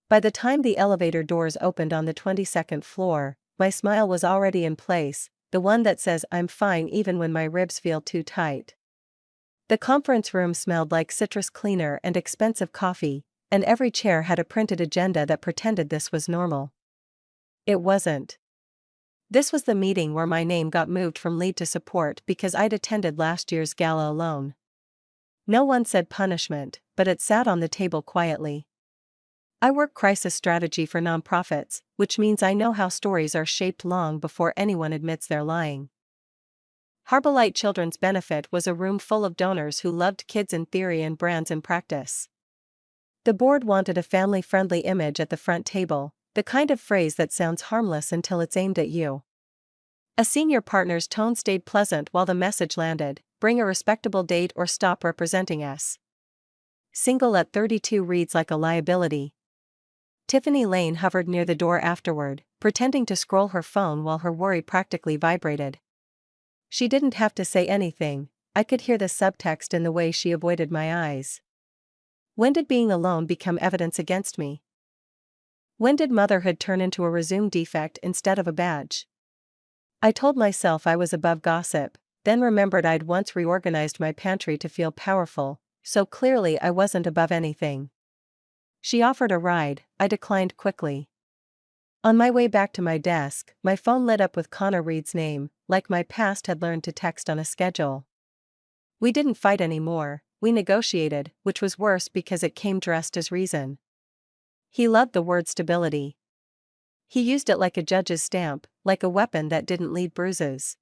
By the time the elevator doors opened on the 22nd floor, my smile was already in place, the one that says I'm fine even when my ribs feel too tight. The conference room smelled like citrus cleaner and expensive coffee, and every chair had a printed agenda that pretended this was normal. It wasn't. This was the meeting where my name got moved from lead to support because I'd attended last year's gala alone. No one said punishment, but it sat on the table quietly. I work crisis strategy for nonprofits, which means I know how stories are shaped long before anyone admits they're lying. Harborlight Children's Benefit was a room full of donors who loved kids in theory and brands in practice. The board wanted a family-friendly image at the front table, the kind of phrase that sounds harmless until it's aimed at you. A senior partner's tone stayed pleasant while the message landed: bring a respectable date or stop representing us. Single at 32 reads like a liability. Tiffany Lane hovered near the door afterward, pretending to scroll her phone while her worry practically vibrated. She didn't have to say anything, I could hear the subtext in the way she avoided my eyes. When did being alone become evidence against me? When did motherhood turn into a resumed defect instead of a badge? I told myself I was above gossip, then remembered I'd once reorganized my pantry to feel powerful, so clearly I wasn't above anything. She offered a ride, I declined quickly. On my way back to my desk, my phone lit up with Connor Reed's name, like my past had learned to text on a schedule. We didn't fight anymore, we negotiated, which was worse because it came dressed as reason. He loved the word stability. He used it like a judge's stamp, like a weapon that didn't leave bruises.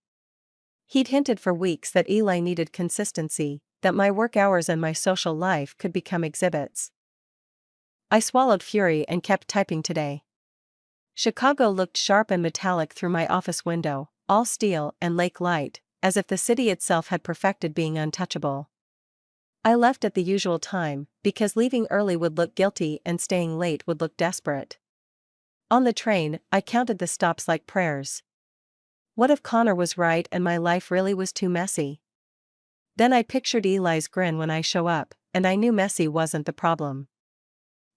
He'd hinted for weeks that Eli needed consistency, that my work hours and my social life could become exhibits. I swallowed fury and kept typing today. Chicago looked sharp and metallic through my office window, all steel and lake light, as if the city itself had perfected being untouchable. I left at the usual time, because leaving early would look guilty and staying late would look desperate. On the train, I counted the stops like prayers. What if Connor was right and my life really was too messy? Then I pictured Eli's grin when I show up, and I knew messy wasn't the problem.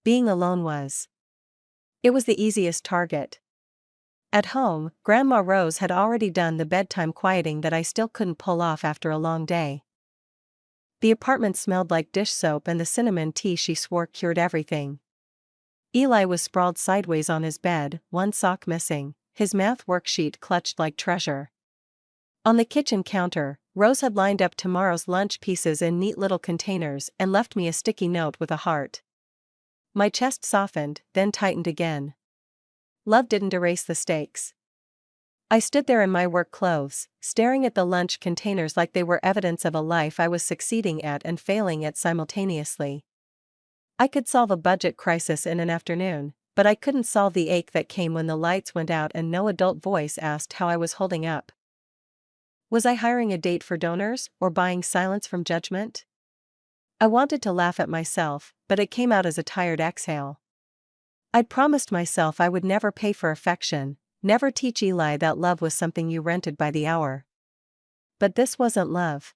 Being alone was. It was the easiest target. At home, Grandma Rose had already done the bedtime quieting that I still couldn't pull off after a long day. The apartment smelled like dish soap and the cinnamon tea she swore cured everything. Eli was sprawled sideways on his bed, one sock missing, his math worksheet clutched like treasure. On the kitchen counter, Rose had lined up tomorrow's lunch pieces in neat little containers and left me a sticky note with a heart. My chest softened, then tightened again. Love didn't erase the stakes. I stood there in my work clothes, staring at the lunch containers like they were evidence of a life I was succeeding at and failing at simultaneously. I could solve a budget crisis in an afternoon, but I couldn't solve the ache that came when the lights went out and no adult voice asked how I was holding up. Was I hiring a date for donors, or buying silence from judgment? I wanted to laugh at myself, but it came out as a tired exhale. I'd promised myself I would never pay for affection, never teach Eli that love was something you rented by the hour. But this wasn't love.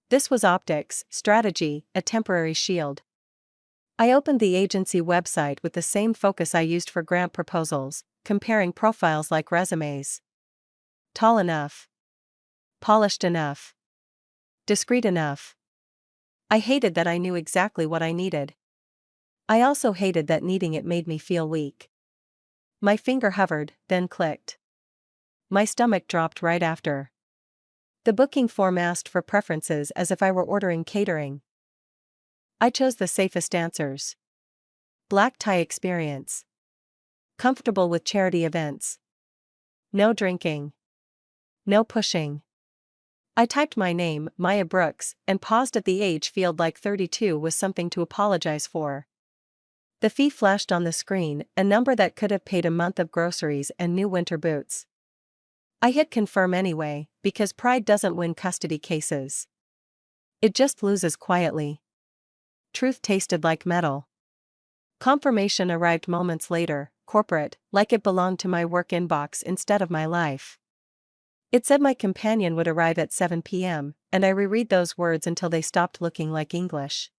This was optics, strategy, a temporary shield. I opened the agency website with the same focus I used for grant proposals, comparing profiles like resumes. Tall enough. Polished enough. Discreet enough. I hated that I knew exactly what I needed. I also hated that needing it made me feel weak. My finger hovered, then clicked. My stomach dropped right after. The booking form asked for preferences as if I were ordering catering. I chose the safest answers. Black tie experience. Comfortable with charity events. No drinking. No pushing. I typed my name, Maya Brooks, and paused at the age field like 32 was something to apologize for. The fee flashed on the screen, a number that could have paid a month of groceries and new winter boots. I hit confirm anyway, because pride doesn't win custody cases. It just loses quietly. Truth tasted like metal. Confirmation arrived moments later, corporate, like it belonged to my work inbox instead of my life. It said my companion would arrive at 7 p.m., and I reread those words until they stopped looking like English.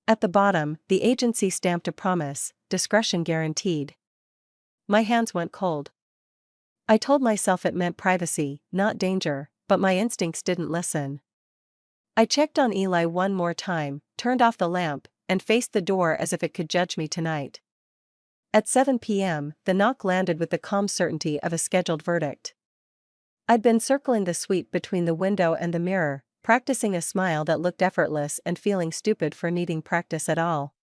At the bottom, the agency stamped a promise, discretion guaranteed. My hands went cold. I told myself it meant privacy, not danger, but my instincts didn't listen. I checked on Eli one more time, turned off the lamp, and faced the door as if it could judge me tonight. At 7 p.m., the knock landed with the calm certainty of a scheduled verdict. I'd been circling the suite between the window and the mirror, practicing a smile that looked effortless and feeling stupid for needing practice at all.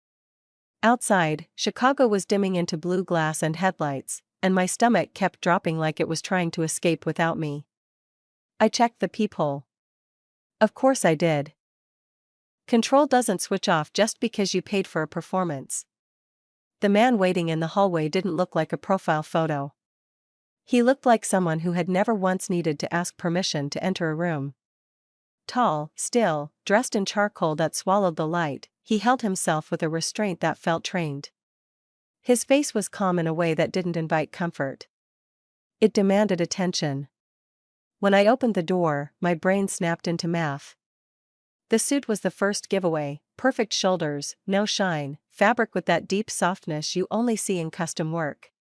Outside, Chicago was dimming into blue glass and headlights, and my stomach kept dropping like it was trying to escape without me. I checked the peephole. Of course I did. Control doesn't switch off just because you paid for a performance. The man waiting in the hallway didn't look like a profile photo. He looked like someone who had never once needed to ask permission to enter a room. Tall, still, dressed in charcoal that swallowed the light, he held himself with a restraint that felt trained. His face was calm in a way that didn't invite comfort. It demanded attention. When I opened the door, my brain snapped into math. The suit was the first giveaway: perfect shoulders, no shine, fabric with that deep softness you only see in custom work.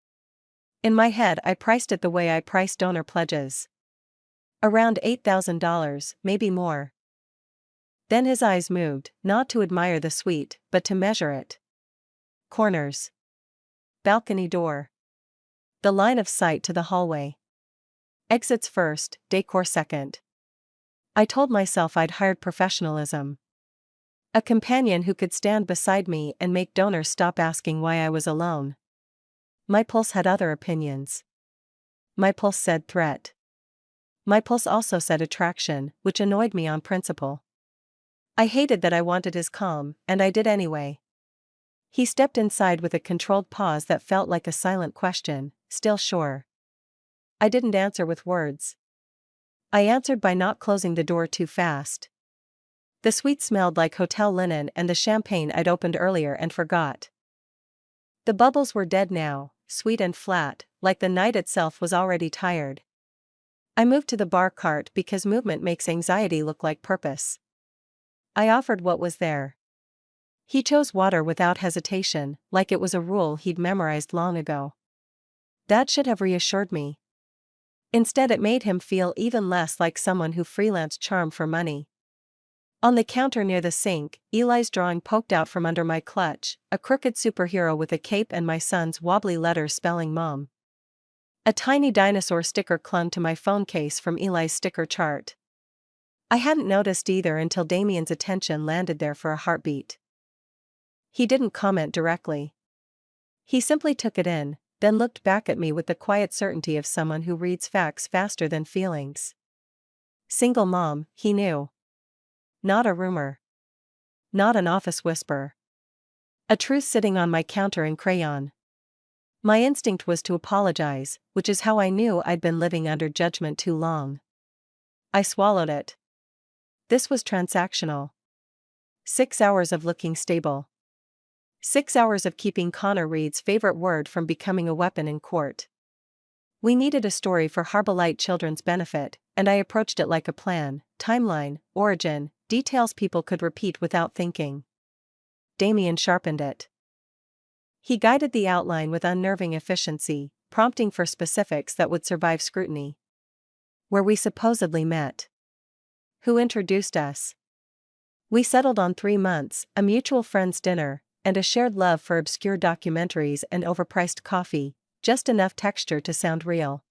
In my head, I priced it the way I price donor pledges. Around $8,000, maybe more. Then his eyes moved, not to admire the suite, but to measure it. Corners. Balcony door. The line of sight to the hallway. Exits first, decor second. I told myself I'd hired professionalism. A companion who could stand beside me and make donors stop asking why I was alone. My pulse had other opinions. My pulse said threat. My pulse also said attraction, which annoyed me on principle. I hated that I wanted his calm, and I did anyway. He stepped inside with a controlled pause that felt like a silent question, still sure. I didn't answer with words. I answered by not closing the door too fast. The suite smelled like hotel linen and the champagne I'd opened earlier and forgot. The bubbles were dead now, sweet and flat, like the night itself was already tired. I moved to the bar cart because movement makes anxiety look like purpose. I offered what was there. He chose water without hesitation, like it was a rule he'd memorized long ago. That should have reassured me. Instead, it made him feel even less like someone who freelanced charm for money. On the counter near the sink, Eli's drawing poked out from under my clutch, a crooked superhero with a cape and my son's wobbly letters spelling Mom. A tiny dinosaur sticker clung to my phone case from Eli's sticker chart. I hadn't noticed either until Damien's attention landed there for a heartbeat. He didn't comment directly. He simply took it in, then looked back at me with the quiet certainty of someone who reads facts faster than feelings. Single mom, he knew. Not a rumor. Not an office whisper. A truth sitting on my counter in crayon. My instinct was to apologize, which is how I knew I'd been living under judgment too long. I swallowed it. This was transactional. 6 hours of looking stable. 6 hours of keeping Connor Reed's favorite word from becoming a weapon in court. We needed a story for Harborlight Children's benefit, and I approached it like a plan: timeline, origin, details people could repeat without thinking. Damien sharpened it. He guided the outline with unnerving efficiency, prompting for specifics that would survive scrutiny. Where we supposedly met. Who introduced us? We settled on 3 months, a mutual friend's dinner, and a shared love for obscure documentaries and overpriced coffee, just enough texture to sound real.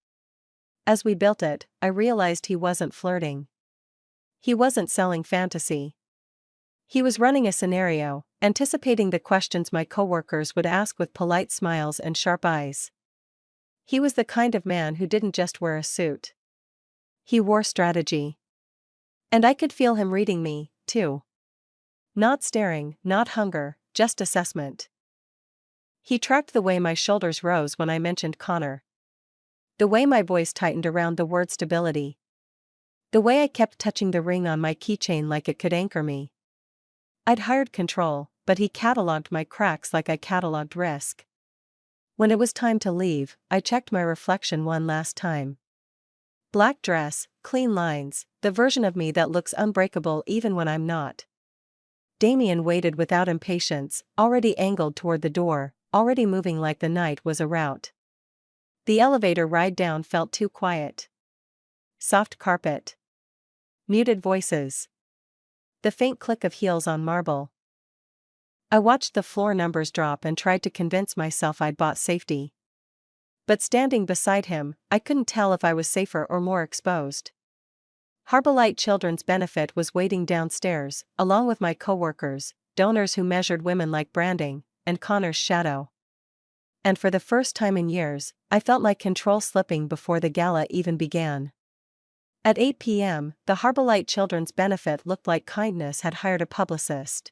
As we built it, I realized he wasn't flirting. He wasn't selling fantasy. He was running a scenario, anticipating the questions my coworkers would ask with polite smiles and sharp eyes. He was the kind of man who didn't just wear a suit. He wore strategy. And I could feel him reading me, too. Not staring, not hunger, just assessment. He tracked the way my shoulders rose when I mentioned Connor. The way my voice tightened around the word stability. The way I kept touching the ring on my keychain like it could anchor me. I'd hired control, but he catalogued my cracks like I catalogued risk. When it was time to leave, I checked my reflection one last time. Black dress, clean lines, the version of me that looks unbreakable even when I'm not. Damien waited without impatience, already angled toward the door, already moving like the night was a rout. The elevator ride down felt too quiet. Soft carpet. Muted voices. The faint click of heels on marble. I watched the floor numbers drop and tried to convince myself I'd bought safety. But standing beside him, I couldn't tell if I was safer or more exposed. Harborlight Children's Benefit was waiting downstairs, along with my co-workers, donors who measured women like branding, and Connor's shadow. And for the first time in years, I felt my control slipping before the gala even began. At 8 p.m., the Harborlight Children's Benefit looked like kindness had hired a publicist.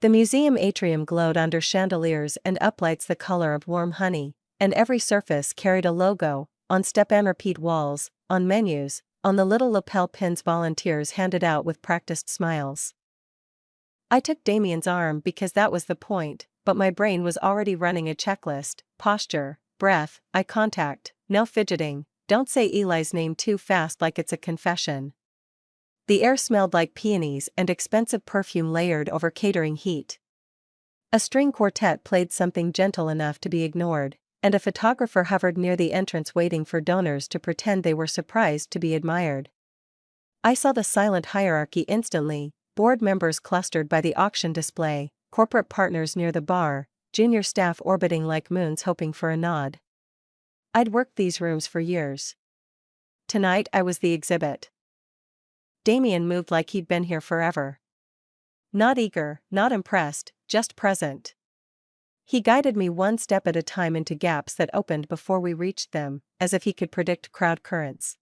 The museum atrium glowed under chandeliers and uplights the color of warm honey, and every surface carried a logo, on step-and-repeat walls, on menus, on the little lapel pins volunteers handed out with practiced smiles. I took Damien's arm because that was the point, but my brain was already running a checklist: posture, breath, eye contact, no fidgeting, don't say Eli's name too fast like it's a confession. The air smelled like peonies and expensive perfume layered over catering heat. A string quartet played something gentle enough to be ignored, and a photographer hovered near the entrance waiting for donors to pretend they were surprised to be admired. I saw the silent hierarchy instantly: board members clustered by the auction display, corporate partners near the bar, junior staff orbiting like moons hoping for a nod. I'd worked these rooms for years. Tonight I was the exhibit. Damien moved like he'd been here forever. Not eager, not impressed, just present. He guided me one step at a time into gaps that opened before we reached them, as if he could predict crowd currents.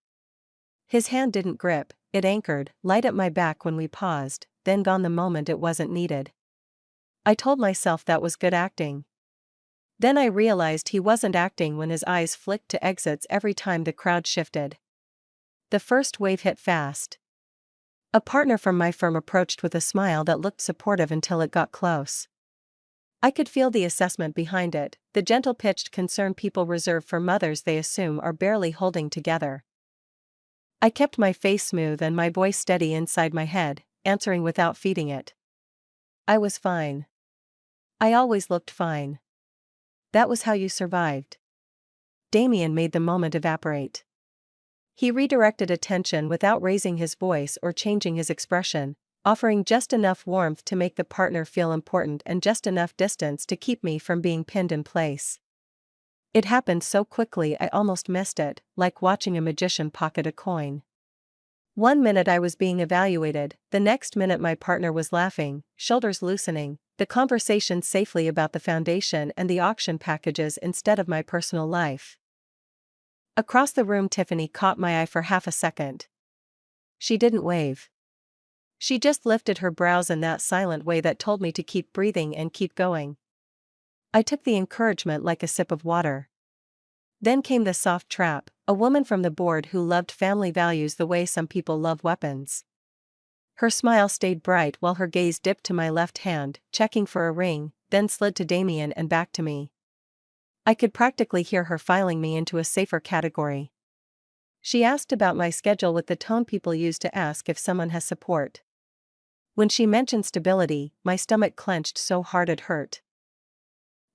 His hand didn't grip, it anchored, light at my back when we paused, then gone the moment it wasn't needed. I told myself that was good acting. Then I realized he wasn't acting when his eyes flicked to exits every time the crowd shifted. The first wave hit fast. A partner from my firm approached with a smile that looked supportive until it got close. I could feel the assessment behind it, the gentle-pitched concern people reserve for mothers they assume are barely holding together. I kept my face smooth and my voice steady inside my head, answering without feeding it. I was fine. I always looked fine. That was how you survived. Damien made the moment evaporate. He redirected attention without raising his voice or changing his expression, offering just enough warmth to make the partner feel important and just enough distance to keep me from being pinned in place. It happened so quickly I almost missed it, like watching a magician pocket a coin. 1 minute I was being evaluated, the next minute my partner was laughing, shoulders loosening, the conversation safely about the foundation and the auction packages instead of my personal life. Across the room Tiffany caught my eye for half a second. She didn't wave. She just lifted her brows in that silent way that told me to keep breathing and keep going. I took the encouragement like a sip of water. Then came the soft trap, a woman from the board who loved family values the way some people love weapons. Her smile stayed bright while her gaze dipped to my left hand, checking for a ring, then slid to Damien and back to me. I could practically hear her filing me into a safer category. She asked about my schedule with the tone people use to ask if someone has support. When she mentioned stability, my stomach clenched so hard it hurt.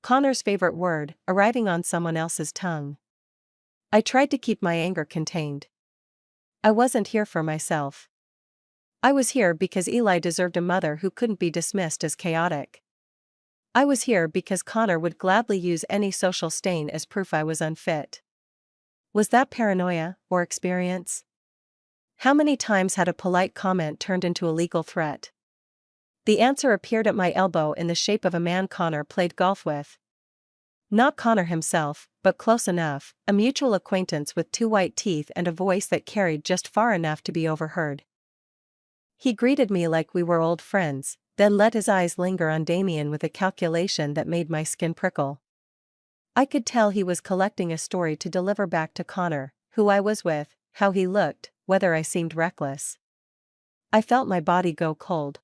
Connor's favorite word, arriving on someone else's tongue. I tried to keep my anger contained. I wasn't here for myself. I was here because Eli deserved a mother who couldn't be dismissed as chaotic. I was here because Connor would gladly use any social stain as proof I was unfit. Was that paranoia, or experience? How many times had a polite comment turned into a legal threat? The answer appeared at my elbow in the shape of a man Connor played golf with. Not Connor himself, but close enough, a mutual acquaintance with 2 white teeth and a voice that carried just far enough to be overheard. He greeted me like we were old friends, then let his eyes linger on Damien with a calculation that made my skin prickle. I could tell he was collecting a story to deliver back to Connor, who I was with, how he looked, whether I seemed reckless. I felt my body go cold.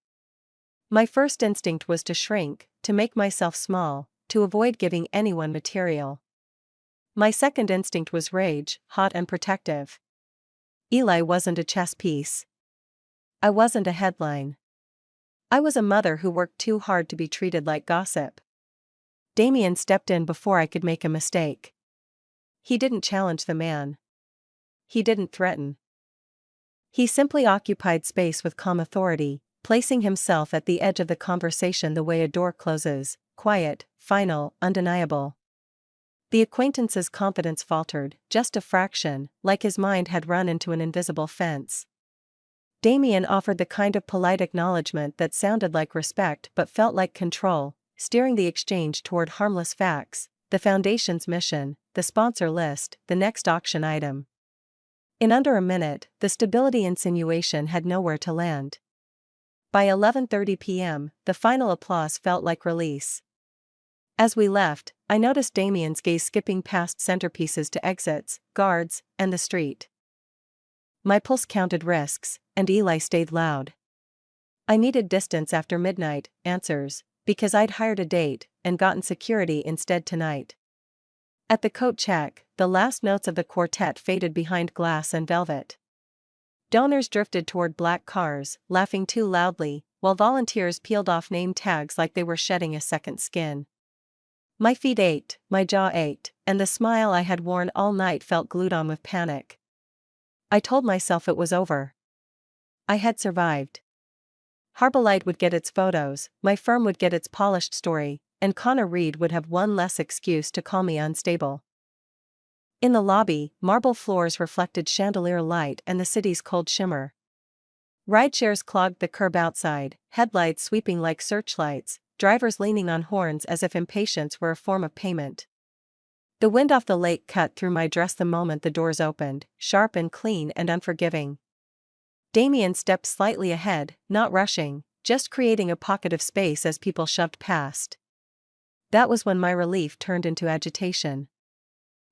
My first instinct was to shrink, to make myself small, to avoid giving anyone material. My second instinct was rage, hot and protective. Eli wasn't a chess piece. I wasn't a headline. I was a mother who worked too hard to be treated like gossip. Damien stepped in before I could make a mistake. He didn't challenge the man. He didn't threaten. He simply occupied space with calm authority, placing himself at the edge of the conversation the way a door closes, quiet, final, undeniable. The acquaintance's confidence faltered, just a fraction, like his mind had run into an invisible fence. Damien offered the kind of polite acknowledgement that sounded like respect but felt like control, steering the exchange toward harmless facts, the foundation's mission, the sponsor list, the next auction item. In under a minute, the stability insinuation had nowhere to land. By 11:30 p.m., the final applause felt like release. As we left, I noticed Damien's gaze skipping past centerpieces to exits, guards, and the street. My pulse counted risks, and Eli stayed loud. I needed distance after midnight, answers, because I'd hired a date, and gotten security instead tonight. At the coat check, the last notes of the quartet faded behind glass and velvet. Donors drifted toward black cars, laughing too loudly, while volunteers peeled off name tags like they were shedding a second skin. My feet ached, my jaw ached, and the smile I had worn all night felt glued on with panic. I told myself it was over. I had survived. Harborlight would get its photos, my firm would get its polished story, and Connor Reed would have one less excuse to call me unstable. In the lobby, marble floors reflected chandelier light and the city's cold shimmer. Rideshares clogged the curb outside, headlights sweeping like searchlights, drivers leaning on horns as if impatience were a form of payment. The wind off the lake cut through my dress the moment the doors opened, sharp and clean and unforgiving. Damien stepped slightly ahead, not rushing, just creating a pocket of space as people shoved past. That was when my relief turned into agitation.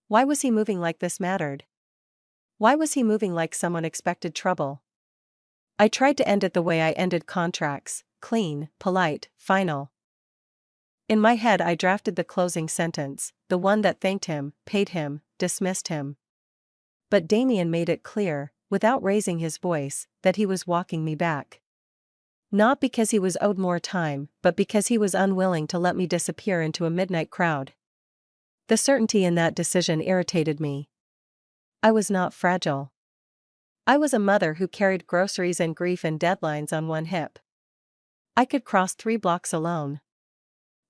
Why was he moving like this mattered? Why was he moving like someone expected trouble? I tried to end it the way I ended contracts, clean, polite, final. In my head I drafted the closing sentence, the one that thanked him, paid him, dismissed him. But Damien made it clear, without raising his voice, that he was walking me back. Not because he was owed more time, but because he was unwilling to let me disappear into a midnight crowd. The certainty in that decision irritated me. I was not fragile. I was a mother who carried groceries and grief and deadlines on one hip. I could cross 3 blocks alone.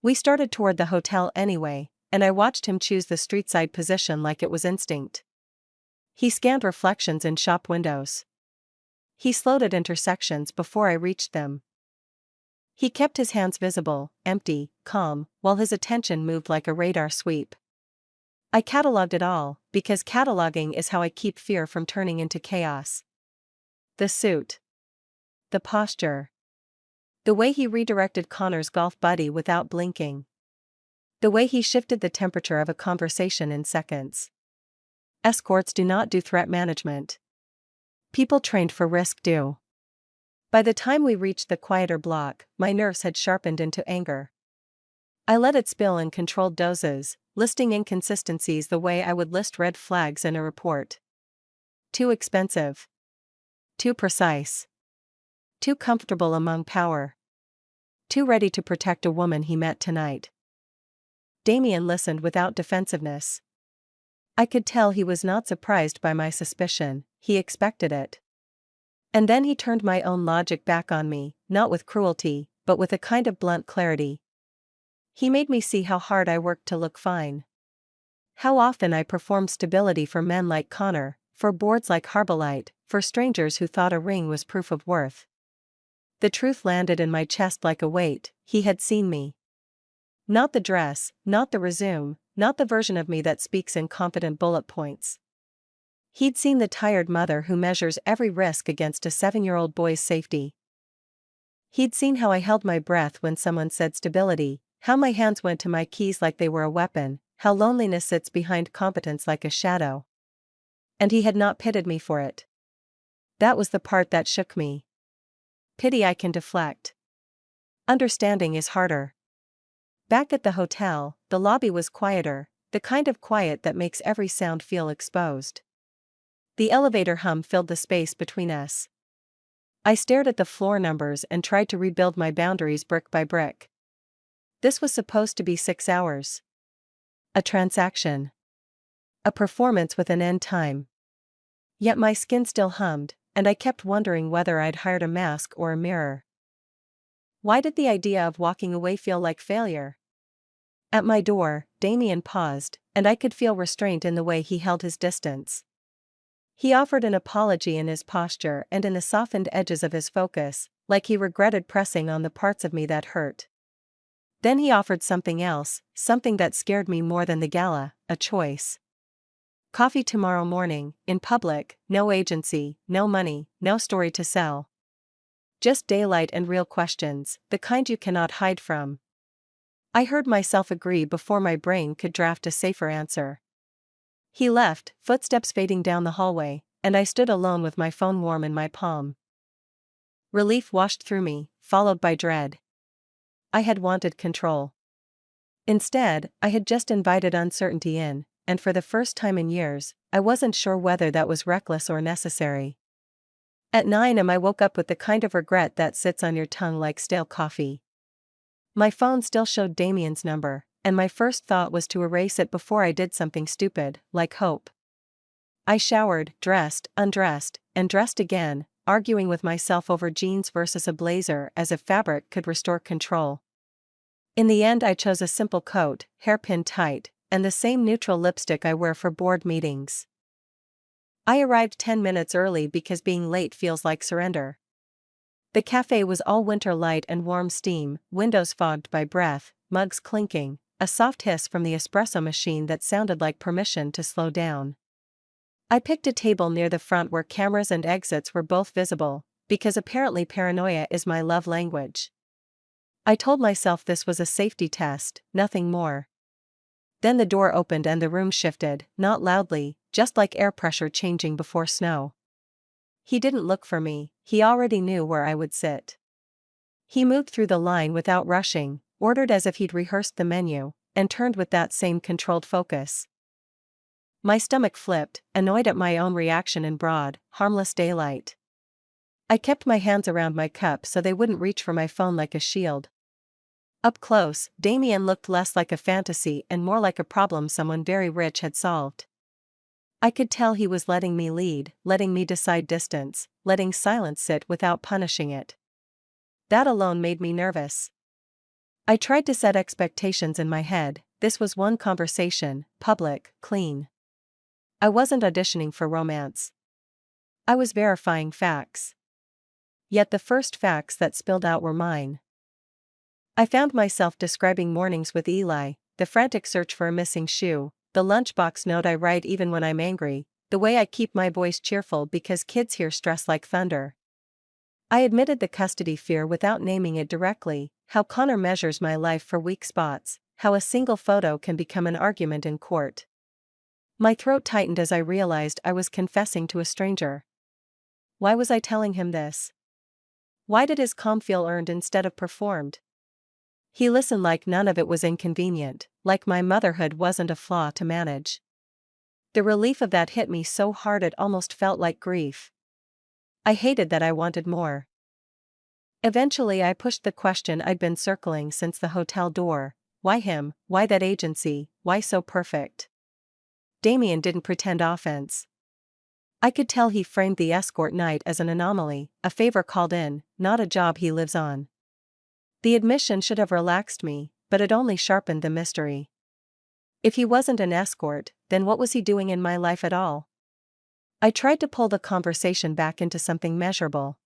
We started toward the hotel anyway, and I watched him choose the streetside position like it was instinct. He scanned reflections in shop windows. He slowed at intersections before I reached them. He kept his hands visible, empty, calm, while his attention moved like a radar sweep. I cataloged it all, because cataloging is how I keep fear from turning into chaos. The suit. The posture. The way he redirected Connor's golf buddy without blinking. The way he shifted the temperature of a conversation in seconds. Escorts do not do threat management. People trained for risk do. By the time we reached the quieter block, my nerves had sharpened into anger. I let it spill in controlled doses, listing inconsistencies the way I would list red flags in a report. Too expensive. Too precise. Too comfortable among power. Too ready to protect a woman he met tonight. Damien listened without defensiveness. I could tell he was not surprised by my suspicion, he expected it. And then he turned my own logic back on me, not with cruelty, but with a kind of blunt clarity. He made me see how hard I worked to look fine. How often I performed stability for men like Connor, for boards like Harborlight, for strangers who thought a ring was proof of worth. The truth landed in my chest like a weight. He had seen me. Not the dress, not the resume, not the version of me that speaks in confident bullet points. He'd seen the tired mother who measures every risk against a 7-year-old boy's safety. He'd seen how I held my breath when someone said stability, how my hands went to my keys like they were a weapon, how loneliness sits behind competence like a shadow. And he had not pitied me for it. That was the part that shook me. Pity I can deflect. Understanding is harder. Back at the hotel, the lobby was quieter, the kind of quiet that makes every sound feel exposed. The elevator hum filled the space between us. I stared at the floor numbers and tried to rebuild my boundaries brick by brick. This was supposed to be 6 hours. A transaction. A performance with an end time. Yet my skin still hummed, and I kept wondering whether I'd hired a mask or a mirror. Why did the idea of walking away feel like failure? At my door, Damien paused, and I could feel restraint in the way he held his distance. He offered an apology in his posture and in the softened edges of his focus, like he regretted pressing on the parts of me that hurt. Then he offered something else, something that scared me more than the gala, a choice. Coffee tomorrow morning, in public, no agency, no money, no story to sell. Just daylight and real questions, the kind you cannot hide from. I heard myself agree before my brain could draft a safer answer. He left, footsteps fading down the hallway, and I stood alone with my phone warm in my palm. Relief washed through me, followed by dread. I had wanted control. Instead, I had just invited uncertainty in, and for the first time in years, I wasn't sure whether that was reckless or necessary. At 9 am I woke up with the kind of regret that sits on your tongue like stale coffee. My phone still showed Damien's number, and my first thought was to erase it before I did something stupid, like hope. I showered, dressed, undressed, and dressed again, arguing with myself over jeans versus a blazer as if fabric could restore control. In the end I chose a simple coat, hairpin tight, and the same neutral lipstick I wear for board meetings. I arrived 10 minutes early because being late feels like surrender. The cafe was all winter light and warm steam, windows fogged by breath, mugs clinking, a soft hiss from the espresso machine that sounded like permission to slow down. I picked a table near the front where cameras and exits were both visible, because apparently paranoia is my love language. I told myself this was a safety test, nothing more. Then the door opened and the room shifted, not loudly, just like air pressure changing before snow. He didn't look for me, he already knew where I would sit. He moved through the line without rushing, ordered as if he'd rehearsed the menu, and turned with that same controlled focus. My stomach flipped, annoyed at my own reaction in broad, harmless daylight. I kept my hands around my cup so they wouldn't reach for my phone like a shield. Up close, Damien looked less like a fantasy and more like a problem someone very rich had solved. I could tell he was letting me lead, letting me decide distance, letting silence sit without punishing it. That alone made me nervous. I tried to set expectations in my head. This was one conversation, public, clean. I wasn't auditioning for romance. I was verifying facts. Yet the first facts that spilled out were mine. I found myself describing mornings with Eli, the frantic search for a missing shoe, the lunchbox note I write even when I'm angry, the way I keep my voice cheerful because kids hear stress like thunder. I admitted the custody fear without naming it directly, how Connor measures my life for weak spots, how a single photo can become an argument in court. My throat tightened as I realized I was confessing to a stranger. Why was I telling him this? Why did his calm feel earned instead of performed? He listened like none of it was inconvenient, like my motherhood wasn't a flaw to manage. The relief of that hit me so hard it almost felt like grief. I hated that I wanted more. Eventually I pushed the question I'd been circling since the hotel door. Why him? Why that agency? Why so perfect? Damien didn't pretend offense. I could tell he framed the escort night as an anomaly, a favor called in, not a job he lives on. The admission should have relaxed me, but it only sharpened the mystery. If he wasn't an escort, then what was he doing in my life at all? I tried to pull the conversation back into something measurable.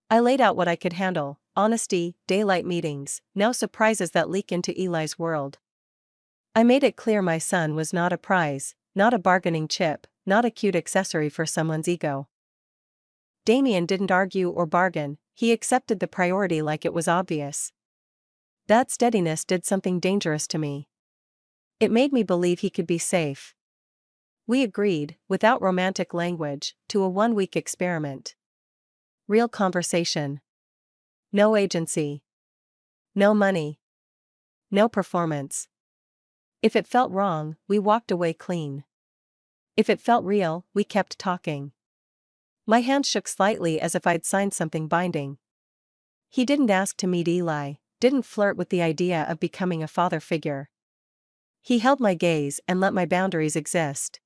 I laid out what I could handle: honesty, daylight meetings, no surprises that leak into Eli's world. I made it clear my son was not a prize, not a bargaining chip, not a cute accessory for someone's ego. Damien didn't argue or bargain, he accepted the priority like it was obvious. That steadiness did something dangerous to me. It made me believe he could be safe. We agreed, without romantic language, to a 1-week experiment. Real conversation. No agency. No money. No performance. If it felt wrong, we walked away clean. If it felt real, we kept talking. My hand shook slightly as if I'd signed something binding. He didn't ask to meet Eli, didn't flirt with the idea of becoming a father figure. He held my gaze and let my boundaries exist.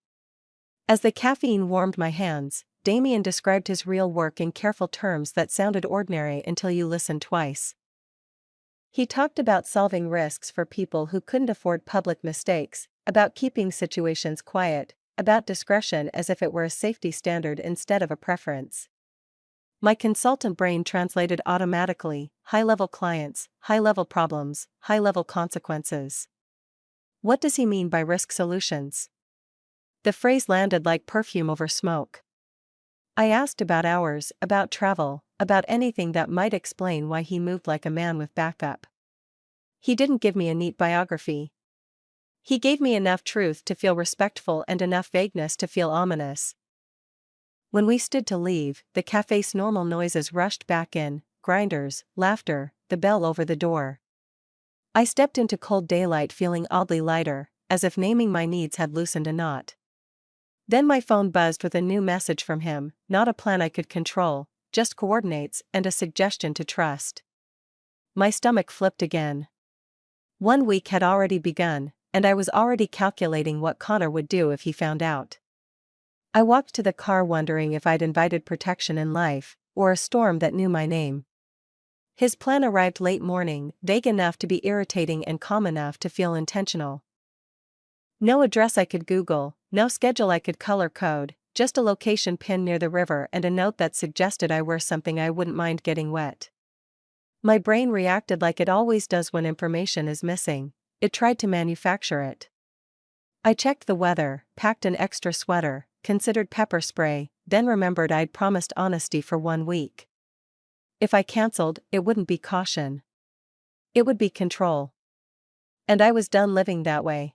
As the caffeine warmed my hands, Damien described his real work in careful terms that sounded ordinary until you listened twice. He talked about solving risks for people who couldn't afford public mistakes, about keeping situations quiet, about discretion as if it were a safety standard instead of a preference. My consultant brain translated automatically: high-level clients, high-level problems, high-level consequences. What does he mean by risk solutions? The phrase landed like perfume over smoke. I asked about hours, about travel, about anything that might explain why he moved like a man with backup. He didn't give me a neat biography. He gave me enough truth to feel respectful and enough vagueness to feel ominous. When we stood to leave, the cafe's normal noises rushed back in: grinders, laughter, the bell over the door. I stepped into cold daylight feeling oddly lighter, as if naming my needs had loosened a knot. Then my phone buzzed with a new message from him, not a plan I could control, just coordinates and a suggestion to trust. My stomach flipped again. 1 week had already begun, and I was already calculating what Connor would do if he found out. I walked to the car wondering if I'd invited protection in life, or a storm that knew my name. His plan arrived late morning, vague enough to be irritating and calm enough to feel intentional. No address I could Google, no schedule I could color code, just a location pin near the river and a note that suggested I wear something I wouldn't mind getting wet. My brain reacted like it always does when information is missing. It tried to manufacture it. I checked the weather, packed an extra sweater, considered pepper spray, then remembered I'd promised honesty for 1 week. If I canceled, it wouldn't be caution. It would be control. And I was done living that way.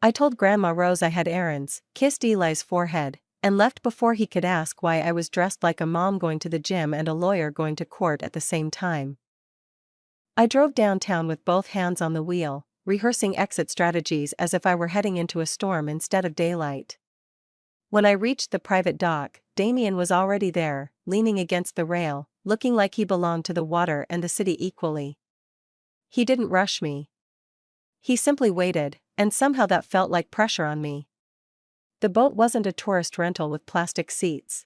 I told Grandma Rose I had errands, kissed Eli's forehead, and left before he could ask why I was dressed like a mom going to the gym and a lawyer going to court at the same time. I drove downtown with both hands on the wheel, rehearsing exit strategies as if I were heading into a storm instead of daylight. When I reached the private dock, Damien was already there, leaning against the rail, looking like he belonged to the water and the city equally. He didn't rush me. He simply waited, and somehow that felt like pressure on me. The boat wasn't a tourist rental with plastic seats.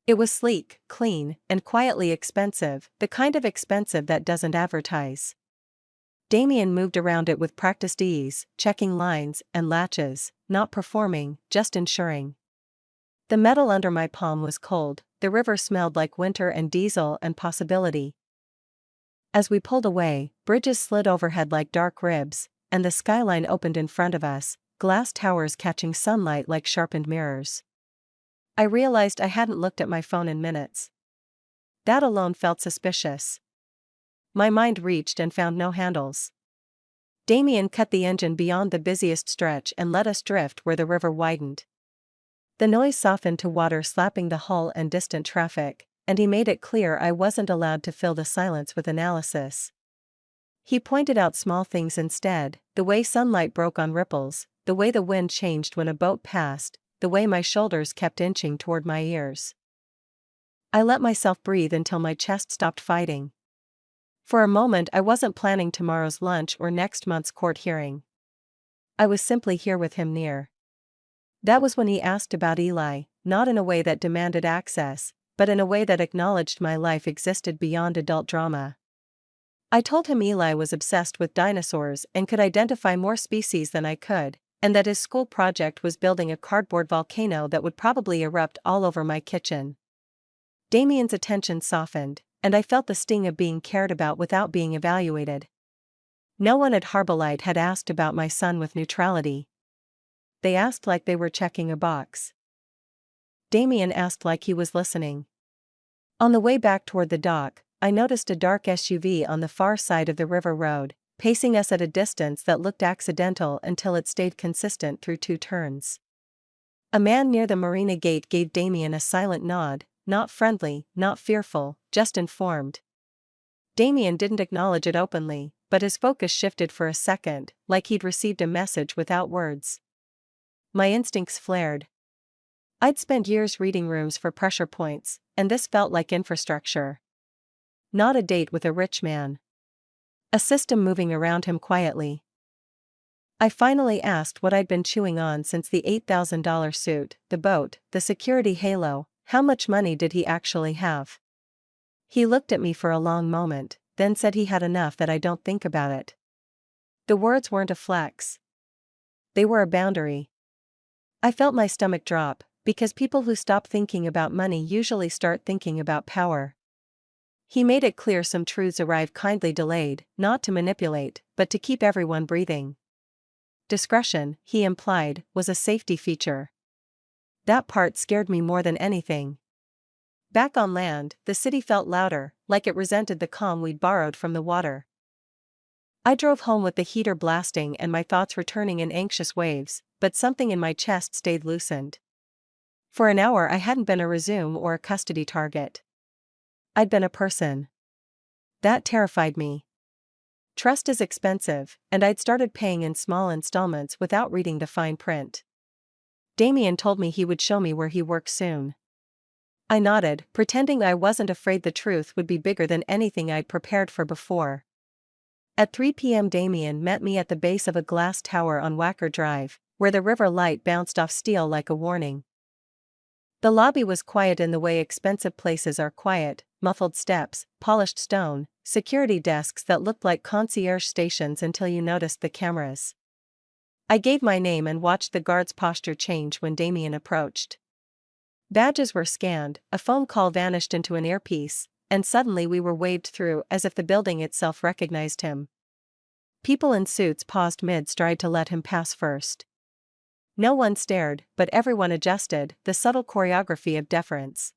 It was sleek, clean, and quietly expensive, the kind of expensive that doesn't advertise. Damien moved around it with practiced ease, checking lines and latches, not performing, just ensuring. The metal under my palm was cold, the river smelled like winter and diesel and possibility. As we pulled away, bridges slid overhead like dark ribs, and the skyline opened in front of us, glass towers catching sunlight like sharpened mirrors. I realized I hadn't looked at my phone in minutes. That alone felt suspicious. My mind reached and found no handles. Damien cut the engine beyond the busiest stretch and let us drift where the river widened. The noise softened to water slapping the hull and distant traffic, and he made it clear I wasn't allowed to fill the silence with analysis. He pointed out small things instead: the way sunlight broke on ripples, the way the wind changed when a boat passed, the way my shoulders kept inching toward my ears. I let myself breathe until my chest stopped fighting. For a moment I wasn't planning tomorrow's lunch or next month's court hearing. I was simply here with him near. That was when he asked about Eli, not in a way that demanded access, but in a way that acknowledged my life existed beyond adult drama. I told him Eli was obsessed with dinosaurs and could identify more species than I could, and that his school project was building a cardboard volcano that would probably erupt all over my kitchen. Damien's attention softened, and I felt the sting of being cared about without being evaluated. No one at Harborlight had asked about my son with neutrality. They asked like they were checking a box. Damien asked like he was listening. On the way back toward the dock, I noticed a dark SUV on the far side of the river road, pacing us at a distance that looked accidental until it stayed consistent through 2 turns. A man near the marina gate gave Damien a silent nod, not friendly, not fearful, just informed. Damien didn't acknowledge it openly, but his focus shifted for a second, like he'd received a message without words. My instincts flared. I'd spent years reading rooms for pressure points, and this felt like infrastructure. Not a date with a rich man. A system moving around him quietly. I finally asked what I'd been chewing on since the $8,000 suit, the boat, the security halo. How much money did he actually have? He looked at me for a long moment, then said he had enough that I don't think about it. The words weren't a flex. They were a boundary. I felt my stomach drop, because people who stop thinking about money usually start thinking about power. He made it clear some truths arrive kindly delayed, not to manipulate, but to keep everyone breathing. Discretion, he implied, was a safety feature. That part scared me more than anything. Back on land, the city felt louder, like it resented the calm we'd borrowed from the water. I drove home with the heater blasting and my thoughts returning in anxious waves, but something in my chest stayed loosened. For an hour I hadn't been a resume or a custody target. I'd been a person. That terrified me. Trust is expensive, and I'd started paying in small installments without reading the fine print. Damien told me he would show me where he works soon. I nodded, pretending I wasn't afraid the truth would be bigger than anything I'd prepared for before. At 3 p.m. Damien met me at the base of a glass tower on Wacker Drive, where the river light bounced off steel like a warning. The lobby was quiet in the way expensive places are quiet: muffled steps, polished stone, security desks that looked like concierge stations until you noticed the cameras. I gave my name and watched the guard's posture change when Damien approached. Badges were scanned, a phone call vanished into an earpiece, and suddenly we were waved through as if the building itself recognized him. People in suits paused mid-stride to let him pass first. No one stared, but everyone adjusted, the subtle choreography of deference.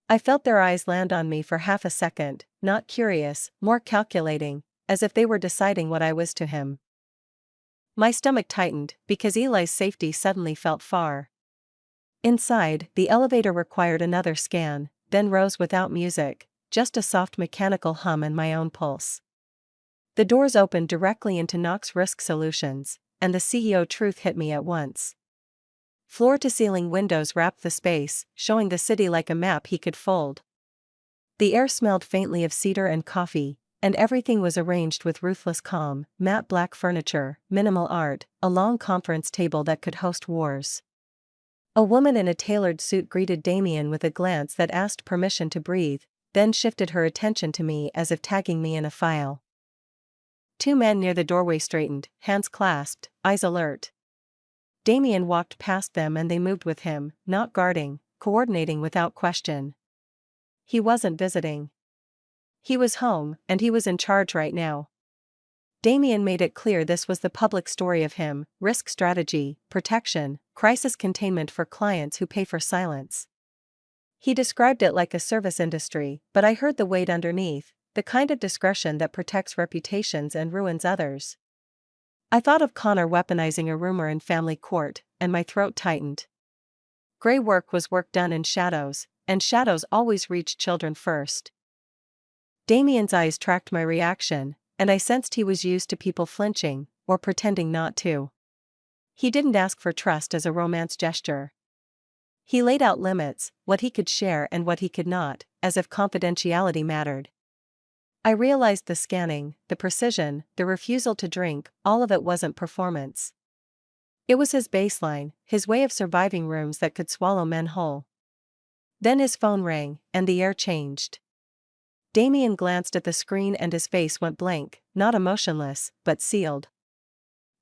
I felt their eyes land on me for half a second, not curious, more calculating, as if they were deciding what I was to him. My stomach tightened, because Eli's safety suddenly felt far. Inside, the elevator required another scan, then rose without music, just a soft mechanical hum and my own pulse. The doors opened directly into Knox Risk Solutions, and the CEO truth hit me at once. Floor-to-ceiling windows wrapped the space, showing the city like a map he could fold. The air smelled faintly of cedar and coffee, and everything was arranged with ruthless calm: matte black furniture, minimal art, a long conference table that could host wars. A woman in a tailored suit greeted Damien with a glance that asked permission to breathe, then shifted her attention to me as if tagging me in a file. Two men near the doorway straightened, hands clasped, eyes alert. Damien walked past them and they moved with him, not guarding, coordinating without question. He wasn't visiting. He was home, and he was in charge right now. Damien made it clear this was the public story of him: risk strategy, protection, crisis containment for clients who pay for silence. He described it like a service industry, but I heard the weight underneath, the kind of discretion that protects reputations and ruins others. I thought of Connor weaponizing a rumor in family court, and my throat tightened. Gray work was work done in shadows, and shadows always reach children first. Damien's eyes tracked my reaction, and I sensed he was used to people flinching, or pretending not to. He didn't ask for trust as a romance gesture. He laid out limits, what he could share and what he could not, as if confidentiality mattered. I realized the scanning, the precision, the refusal to drink, all of it wasn't performance. It was his baseline, his way of surviving rooms that could swallow men whole. Then his phone rang, and the air changed. Damien glanced at the screen and his face went blank, not emotionless, but sealed.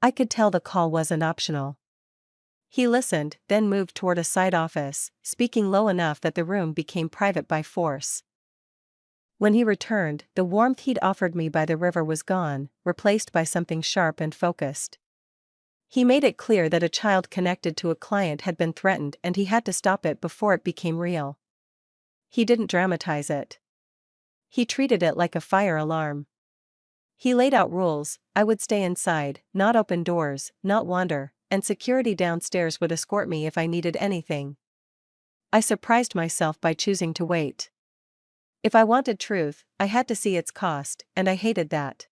I could tell the call wasn't optional. He listened, then moved toward a side office, speaking low enough that the room became private by force. When he returned, the warmth he'd offered me by the river was gone, replaced by something sharp and focused. He made it clear that a child connected to a client had been threatened and he had to stop it before it became real. He didn't dramatize it. He treated it like a fire alarm. He laid out rules: I would stay inside, not open doors, not wander, and security downstairs would escort me if I needed anything. I surprised myself by choosing to wait. If I wanted truth, I had to see its cost, and I hated that.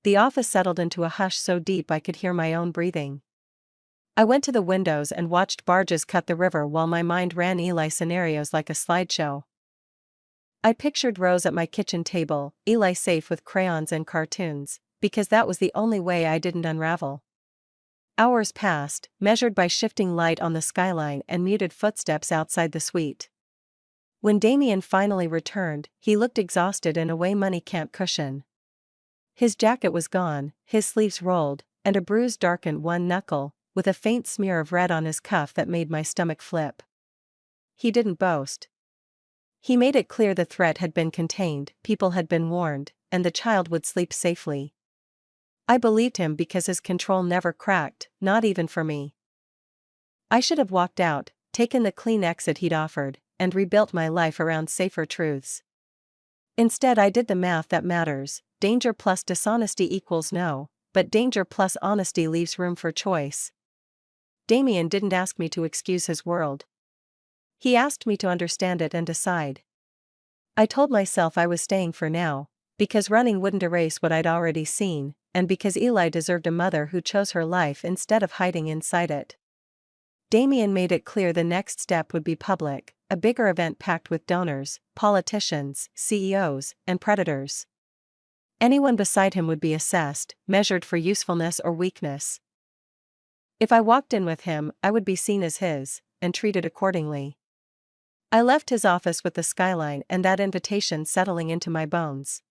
The office settled into a hush so deep I could hear my own breathing. I went to the windows and watched barges cut the river while my mind ran Eli scenarios like a slideshow. I pictured Rose at my kitchen table, Eli safe with crayons and cartoons, because that was the only way I didn't unravel. Hours passed, measured by shifting light on the skyline and muted footsteps outside the suite. When Damien finally returned, he looked exhausted in a way money can't cushion. His jacket was gone, his sleeves rolled, and a bruise darkened one knuckle, with a faint smear of red on his cuff that made my stomach flip. He didn't boast. He made it clear the threat had been contained, people had been warned, and the child would sleep safely. I believed him because his control never cracked, not even for me. I should have walked out, taken the clean exit he'd offered, and rebuilt my life around safer truths. Instead, I did the math that matters: danger plus dishonesty equals no, but danger plus honesty leaves room for choice. Damien didn't ask me to excuse his world. He asked me to understand it and decide. I told myself I was staying for now, because running wouldn't erase what I'd already seen, and because Eli deserved a mother who chose her life instead of hiding inside it. Damien made it clear the next step would be public, a bigger event packed with donors, politicians, CEOs, and predators. Anyone beside him would be assessed, measured for usefulness or weakness. If I walked in with him, I would be seen as his, and treated accordingly. I left his office with the skyline and that invitation settling into my bones.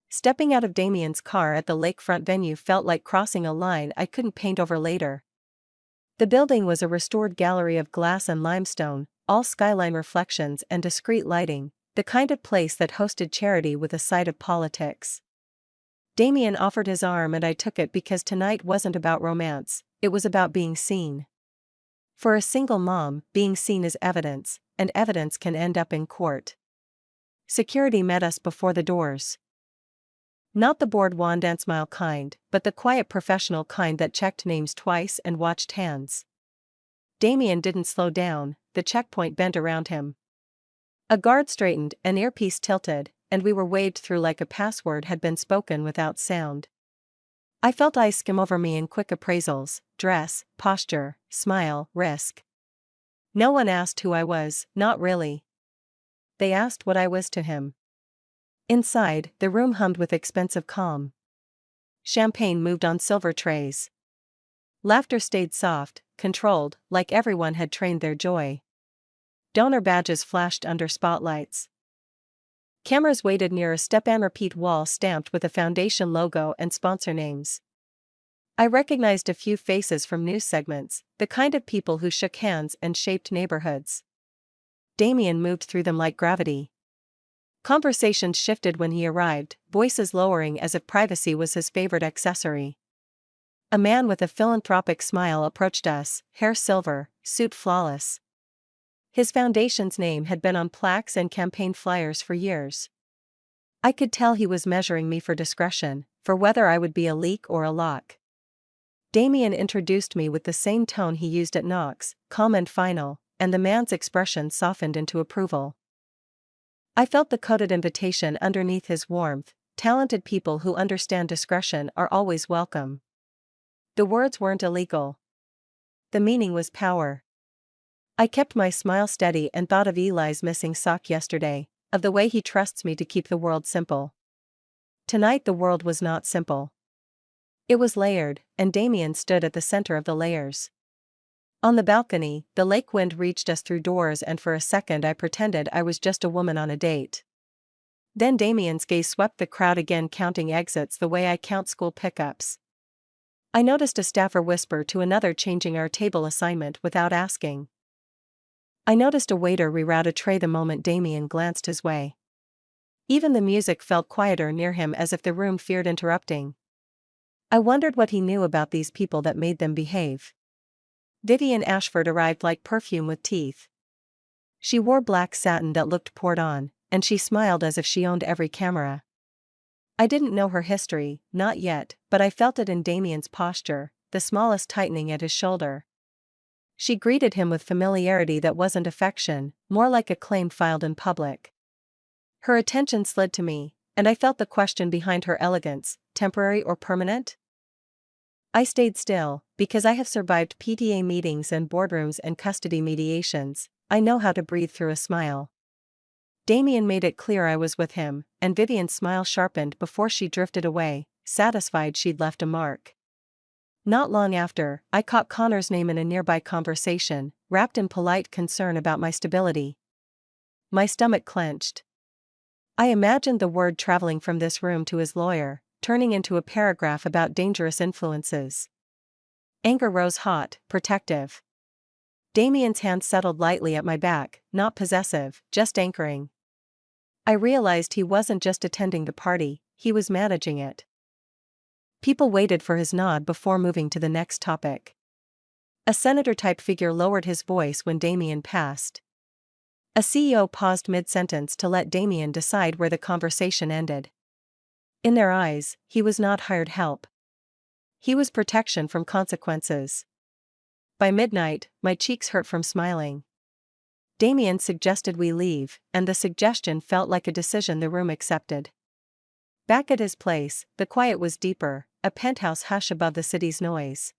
Stepping out of Damien's car at the lakefront venue felt like crossing a line I couldn't paint over later. The building was a restored gallery of glass and limestone, all skyline reflections and discreet lighting, the kind of place that hosted charity with a side of politics. Damien offered his arm and I took it because tonight wasn't about romance, it was about being seen. For a single mom, being seen is evidence, and evidence can end up in court. Security met us before the doors. Not the bored wand and smile kind, but the quiet professional kind that checked names twice and watched hands. Damien didn't slow down, the checkpoint bent around him. A guard straightened, an earpiece tilted, and we were waved through like a password had been spoken without sound. I felt eyes skim over me in quick appraisals: dress, posture, smile, risk. No one asked who I was, not really. They asked what I was to him. Inside, the room hummed with expensive calm. Champagne moved on silver trays. Laughter stayed soft, controlled, like everyone had trained their joy. Donor badges flashed under spotlights. Cameras waited near a step-and-repeat wall stamped with a foundation logo and sponsor names. I recognized a few faces from news segments, the kind of people who shook hands and shaped neighborhoods. Damien moved through them like gravity. Conversations shifted when he arrived, voices lowering as if privacy was his favorite accessory. A man with a philanthropic smile approached us, hair silver, suit flawless. His foundation's name had been on plaques and campaign flyers for years. I could tell he was measuring me for discretion, for whether I would be a leak or a lock. Damien introduced me with the same tone he used at Knox, calm and final, and the man's expression softened into approval. I felt the coded invitation underneath his warmth: talented people who understand discretion are always welcome. The words weren't illegal. The meaning was power. I kept my smile steady and thought of Eli's missing sock yesterday, of the way he trusts me to keep the world simple. Tonight the world was not simple. It was layered, and Damien stood at the center of the layers. On the balcony, the lake wind reached us through doors and for a second I pretended I was just a woman on a date. Then Damien's gaze swept the crowd again, counting exits the way I count school pickups. I noticed a staffer whisper to another changing our table assignment without asking. I noticed a waiter reroute a tray the moment Damien glanced his way. Even the music felt quieter near him, as if the room feared interrupting. I wondered what he knew about these people that made them behave. Vivian Ashford arrived like perfume with teeth. She wore black satin that looked poured on, and she smiled as if she owned every camera. I didn't know her history, not yet, but I felt it in Damien's posture, the smallest tightening at his shoulder. She greeted him with familiarity that wasn't affection, more like a claim filed in public. Her attention slid to me, and I felt the question behind her elegance: temporary or permanent? I stayed still, because I have survived PTA meetings and boardrooms and custody mediations. I know how to breathe through a smile. Damien made it clear I was with him, and Vivian's smile sharpened before she drifted away, satisfied she'd left a mark. Not long after, I caught Connor's name in a nearby conversation, wrapped in polite concern about my stability. My stomach clenched. I imagined the word traveling from this room to his lawyer, turning into a paragraph about dangerous influences. Anger rose hot, protective. Damien's hand settled lightly at my back, not possessive, just anchoring. I realized he wasn't just attending the party, he was managing it. People waited for his nod before moving to the next topic. A senator-type figure lowered his voice when Damien passed. A CEO paused mid-sentence to let Damien decide where the conversation ended. In their eyes, he was not hired help. He was protection from consequences. By midnight, my cheeks hurt from smiling. Damien suggested we leave, and the suggestion felt like a decision the room accepted. Back at his place, the quiet was deeper, a penthouse hush above the city's noise.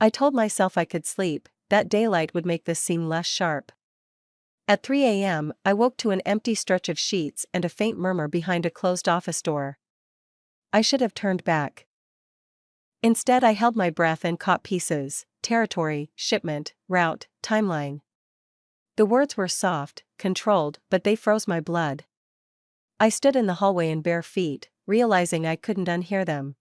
I told myself I could sleep, that daylight would make this seem less sharp. At 3 a.m., I woke to an empty stretch of sheets and a faint murmur behind a closed office door. I should have turned back. Instead, I held my breath and caught pieces: territory, shipment, route, timeline. The words were soft, controlled, but they froze my blood. I stood in the hallway in bare feet, realizing I couldn't unhear them.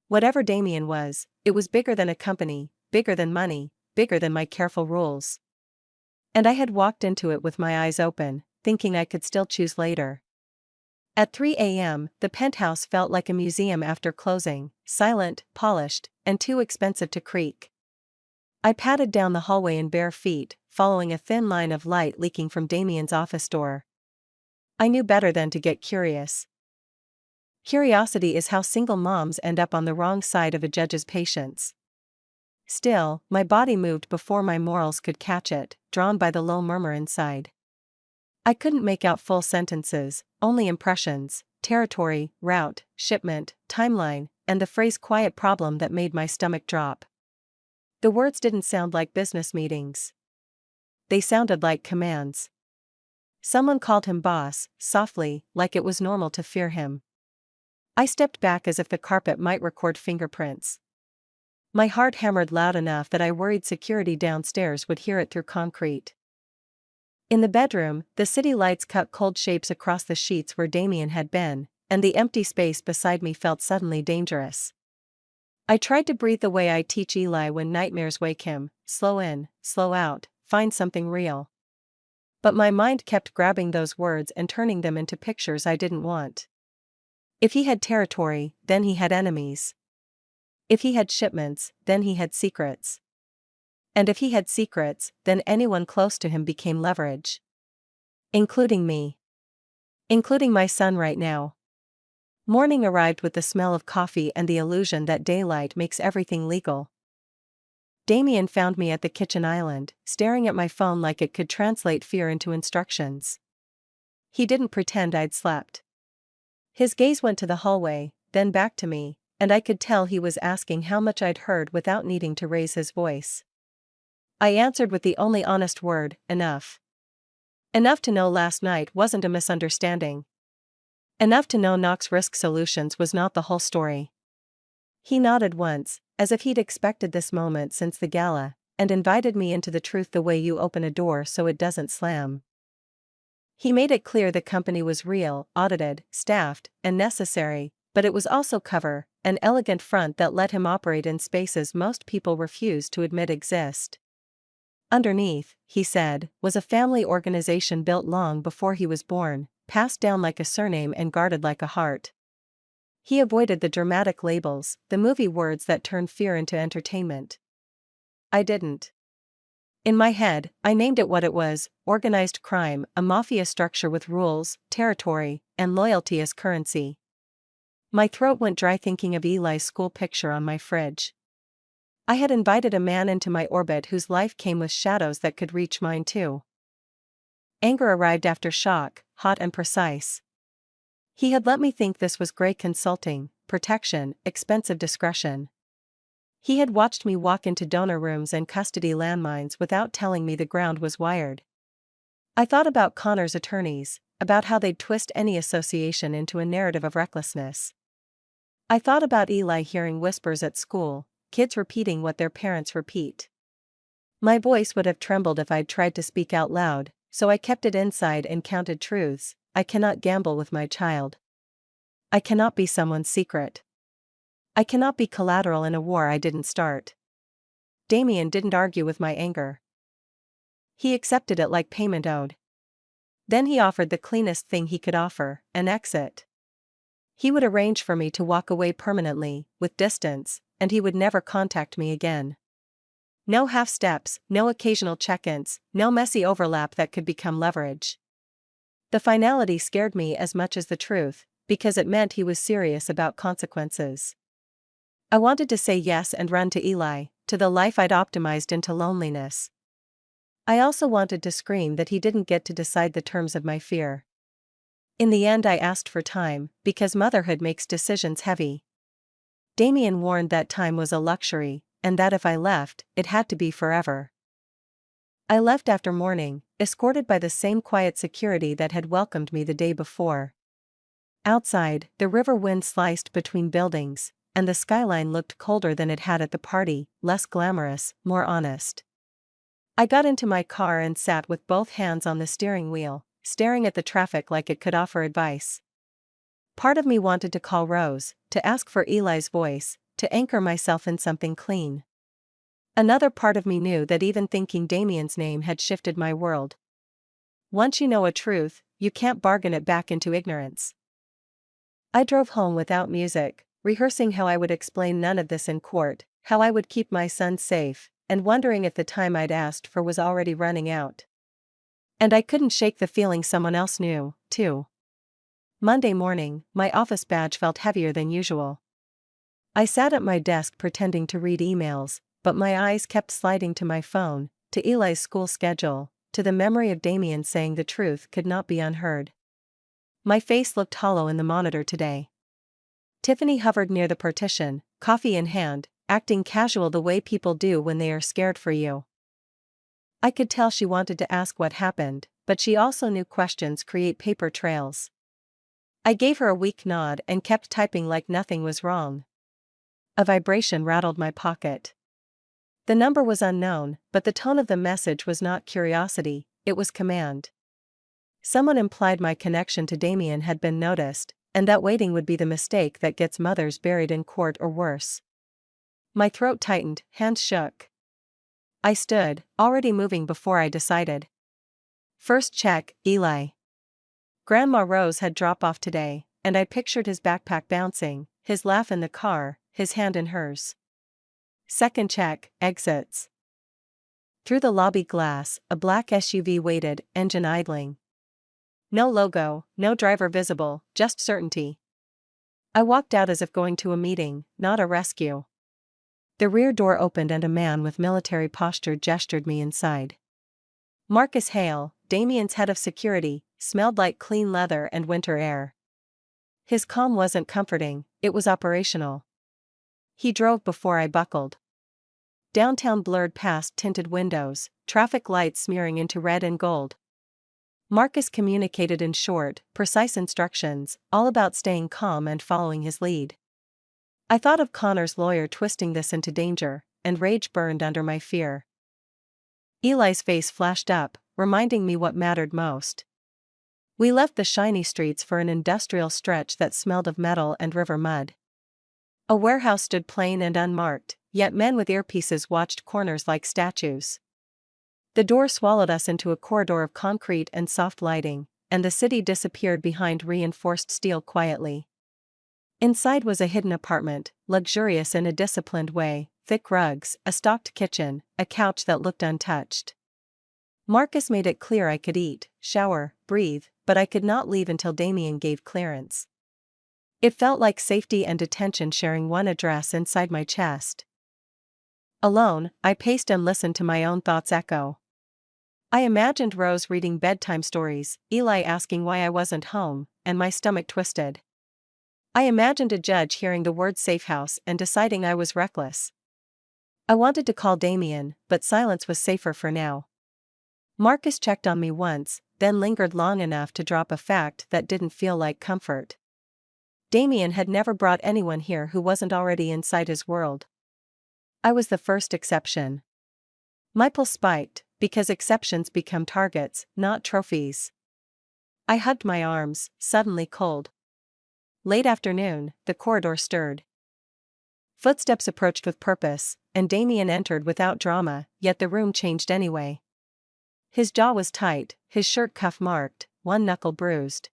Whatever Damien was, it was bigger than a company, bigger than money, bigger than my careful rules. And I had walked into it with my eyes open, thinking I could still choose later. At 3 a.m., the penthouse felt like a museum after closing, silent, polished, and too expensive to creak. I padded down the hallway in bare feet, following a thin line of light leaking from Damien's office door. I knew better than to get curious. Curiosity is how single moms end up on the wrong side of a judge's patience. Still, my body moved before my morals could catch it, drawn by the low murmur inside. I couldn't make out full sentences, only impressions: territory, route, shipment, timeline, and the phrase quiet problem that made my stomach drop. The words didn't sound like business meetings. They sounded like commands. Someone called him boss, softly, like it was normal to fear him. I stepped back as if the carpet might record fingerprints. My heart hammered loud enough that I worried security downstairs would hear it through concrete. In the bedroom, the city lights cut cold shapes across the sheets where Damien had been, and the empty space beside me felt suddenly dangerous. I tried to breathe the way I teach Eli when nightmares wake him: slow in, slow out, find something real. But my mind kept grabbing those words and turning them into pictures I didn't want. If he had territory, then he had enemies. If he had shipments, then he had secrets. And if he had secrets, then anyone close to him became leverage. Including me. Including my son right now. Morning arrived with the smell of coffee and the illusion that daylight makes everything legal. Damien found me at the kitchen island, staring at my phone like it could translate fear into instructions. He didn't pretend I'd slept. His gaze went to the hallway, then back to me, and I could tell he was asking how much I'd heard without needing to raise his voice. I answered with the only honest word: enough. Enough to know last night wasn't a misunderstanding. Enough to know Knox Risk Solutions was not the whole story. He nodded once, as if he'd expected this moment since the gala, and invited me into the truth the way you open a door so it doesn't slam. He made it clear the company was real, audited, staffed, and necessary, but it was also cover, an elegant front that let him operate in spaces most people refuse to admit exist. Underneath, he said, was a family organization built long before he was born, passed down like a surname and guarded like a heart. He avoided the dramatic labels, the movie words that turn fear into entertainment. I didn't. In my head, I named it what it was: organized crime, a mafia structure with rules, territory, and loyalty as currency. My throat went dry thinking of Eli's school picture on my fridge. I had invited a man into my orbit whose life came with shadows that could reach mine too. Anger arrived after shock, hot and precise. He had let me think this was great consulting, protection, expensive discretion. He had watched me walk into donor rooms and custody landmines without telling me the ground was wired. I thought about Connor's attorneys, about how they'd twist any association into a narrative of recklessness. I thought about Eli hearing whispers at school, kids repeating what their parents repeat. My voice would have trembled if I'd tried to speak out loud, so I kept it inside and counted truths. I cannot gamble with my child. I cannot be someone's secret. I cannot be collateral in a war I didn't start. Damien didn't argue with my anger. He accepted it like payment owed. Then he offered the cleanest thing he could offer, an exit. He would arrange for me to walk away permanently, with distance, and he would never contact me again. No half steps, no occasional check-ins, no messy overlap that could become leverage. The finality scared me as much as the truth, because it meant he was serious about consequences. I wanted to say yes and run to Eli, to the life I'd optimized into loneliness. I also wanted to scream that he didn't get to decide the terms of my fear. In the end, I asked for time, because motherhood makes decisions heavy. Damien warned that time was a luxury, and that if I left, it had to be forever. I left after morning, escorted by the same quiet security that had welcomed me the day before. Outside, the river wind sliced between buildings, and the skyline looked colder than it had at the party, less glamorous, more honest. I got into my car and sat with both hands on the steering wheel, staring at the traffic like it could offer advice. Part of me wanted to call Rose, to ask for Eli's voice, to anchor myself in something clean. Another part of me knew that even thinking Damien's name had shifted my world. Once you know a truth, you can't bargain it back into ignorance. I drove home without music, rehearsing how I would explain none of this in court, how I would keep my son safe, and wondering if the time I'd asked for was already running out. And I couldn't shake the feeling someone else knew, too. Monday morning, my office badge felt heavier than usual. I sat at my desk pretending to read emails, but my eyes kept sliding to my phone, to Eli's school schedule, to the memory of Damien saying the truth could not be unheard. My face looked hollow in the monitor today. Tiffany hovered near the partition, coffee in hand, acting casual the way people do when they are scared for you. I could tell she wanted to ask what happened, but she also knew questions create paper trails. I gave her a weak nod and kept typing like nothing was wrong. A vibration rattled my pocket. The number was unknown, but the tone of the message was not curiosity, it was command. Someone implied my connection to Damien had been noticed, and that waiting would be the mistake that gets mothers buried in court or worse. My throat tightened, hands shook. I stood, already moving before I decided. First check, Eli. Grandma Rose had drop-off today, and I pictured his backpack bouncing, his laugh in the car, his hand in hers. Second check, exits. Through the lobby glass, a black SUV waited, engine idling. No logo, no driver visible, just certainty. I walked out as if going to a meeting, not a rescue. The rear door opened and a man with military posture gestured me inside. Marcus Hale, Damien's head of security, smelled like clean leather and winter air. His calm wasn't comforting, it was operational. He drove before I buckled. Downtown blurred past tinted windows, traffic lights smearing into red and gold. Marcus communicated in short, precise instructions, all about staying calm and following his lead. I thought of Connor's lawyer twisting this into danger, and rage burned under my fear. Eli's face flashed up, reminding me what mattered most. We left the shiny streets for an industrial stretch that smelled of metal and river mud. A warehouse stood plain and unmarked, yet men with earpieces watched corners like statues. The door swallowed us into a corridor of concrete and soft lighting, and the city disappeared behind reinforced steel quietly. Inside was a hidden apartment, luxurious in a disciplined way, thick rugs, a stocked kitchen, a couch that looked untouched. Marcus made it clear I could eat, shower, breathe, but I could not leave until Damien gave clearance. It felt like safety and detention sharing one address inside my chest. Alone, I paced and listened to my own thoughts echo. I imagined Rose reading bedtime stories, Eli asking why I wasn't home, and my stomach twisted. I imagined a judge hearing the word safe house and deciding I was reckless. I wanted to call Damien, but silence was safer for now. Marcus checked on me once, then lingered long enough to drop a fact that didn't feel like comfort. Damien had never brought anyone here who wasn't already inside his world. I was the first exception. My pulse spiked, because exceptions become targets, not trophies. I hugged my arms, suddenly cold. Late afternoon, the corridor stirred. Footsteps approached with purpose, and Damien entered without drama, yet the room changed anyway. His jaw was tight, his shirt cuff marked, one knuckle bruised.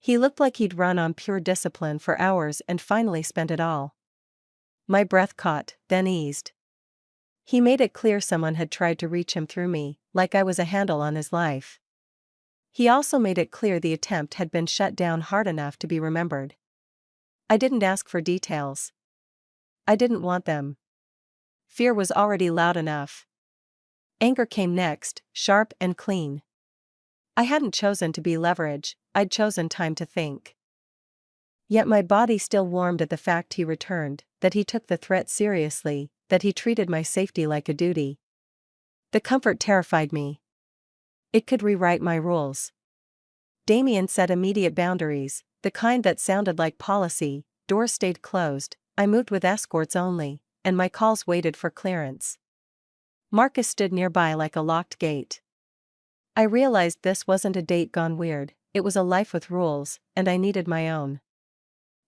He looked like he'd run on pure discipline for hours and finally spent it all. My breath caught, then eased. He made it clear someone had tried to reach him through me, like I was a handle on his life. He also made it clear the attempt had been shut down hard enough to be remembered. I didn't ask for details. I didn't want them. Fear was already loud enough. Anger came next, sharp and clean. I hadn't chosen to be leverage, I'd chosen time to think. Yet my body still warmed at the fact he returned, that he took the threat seriously, that he treated my safety like a duty. The comfort terrified me. It could rewrite my rules. Damien set immediate boundaries, the kind that sounded like policy. Doors stayed closed, I moved with escorts only, and my calls waited for clearance. Marcus stood nearby like a locked gate. I realized this wasn't a date gone weird, it was a life with rules, and I needed my own.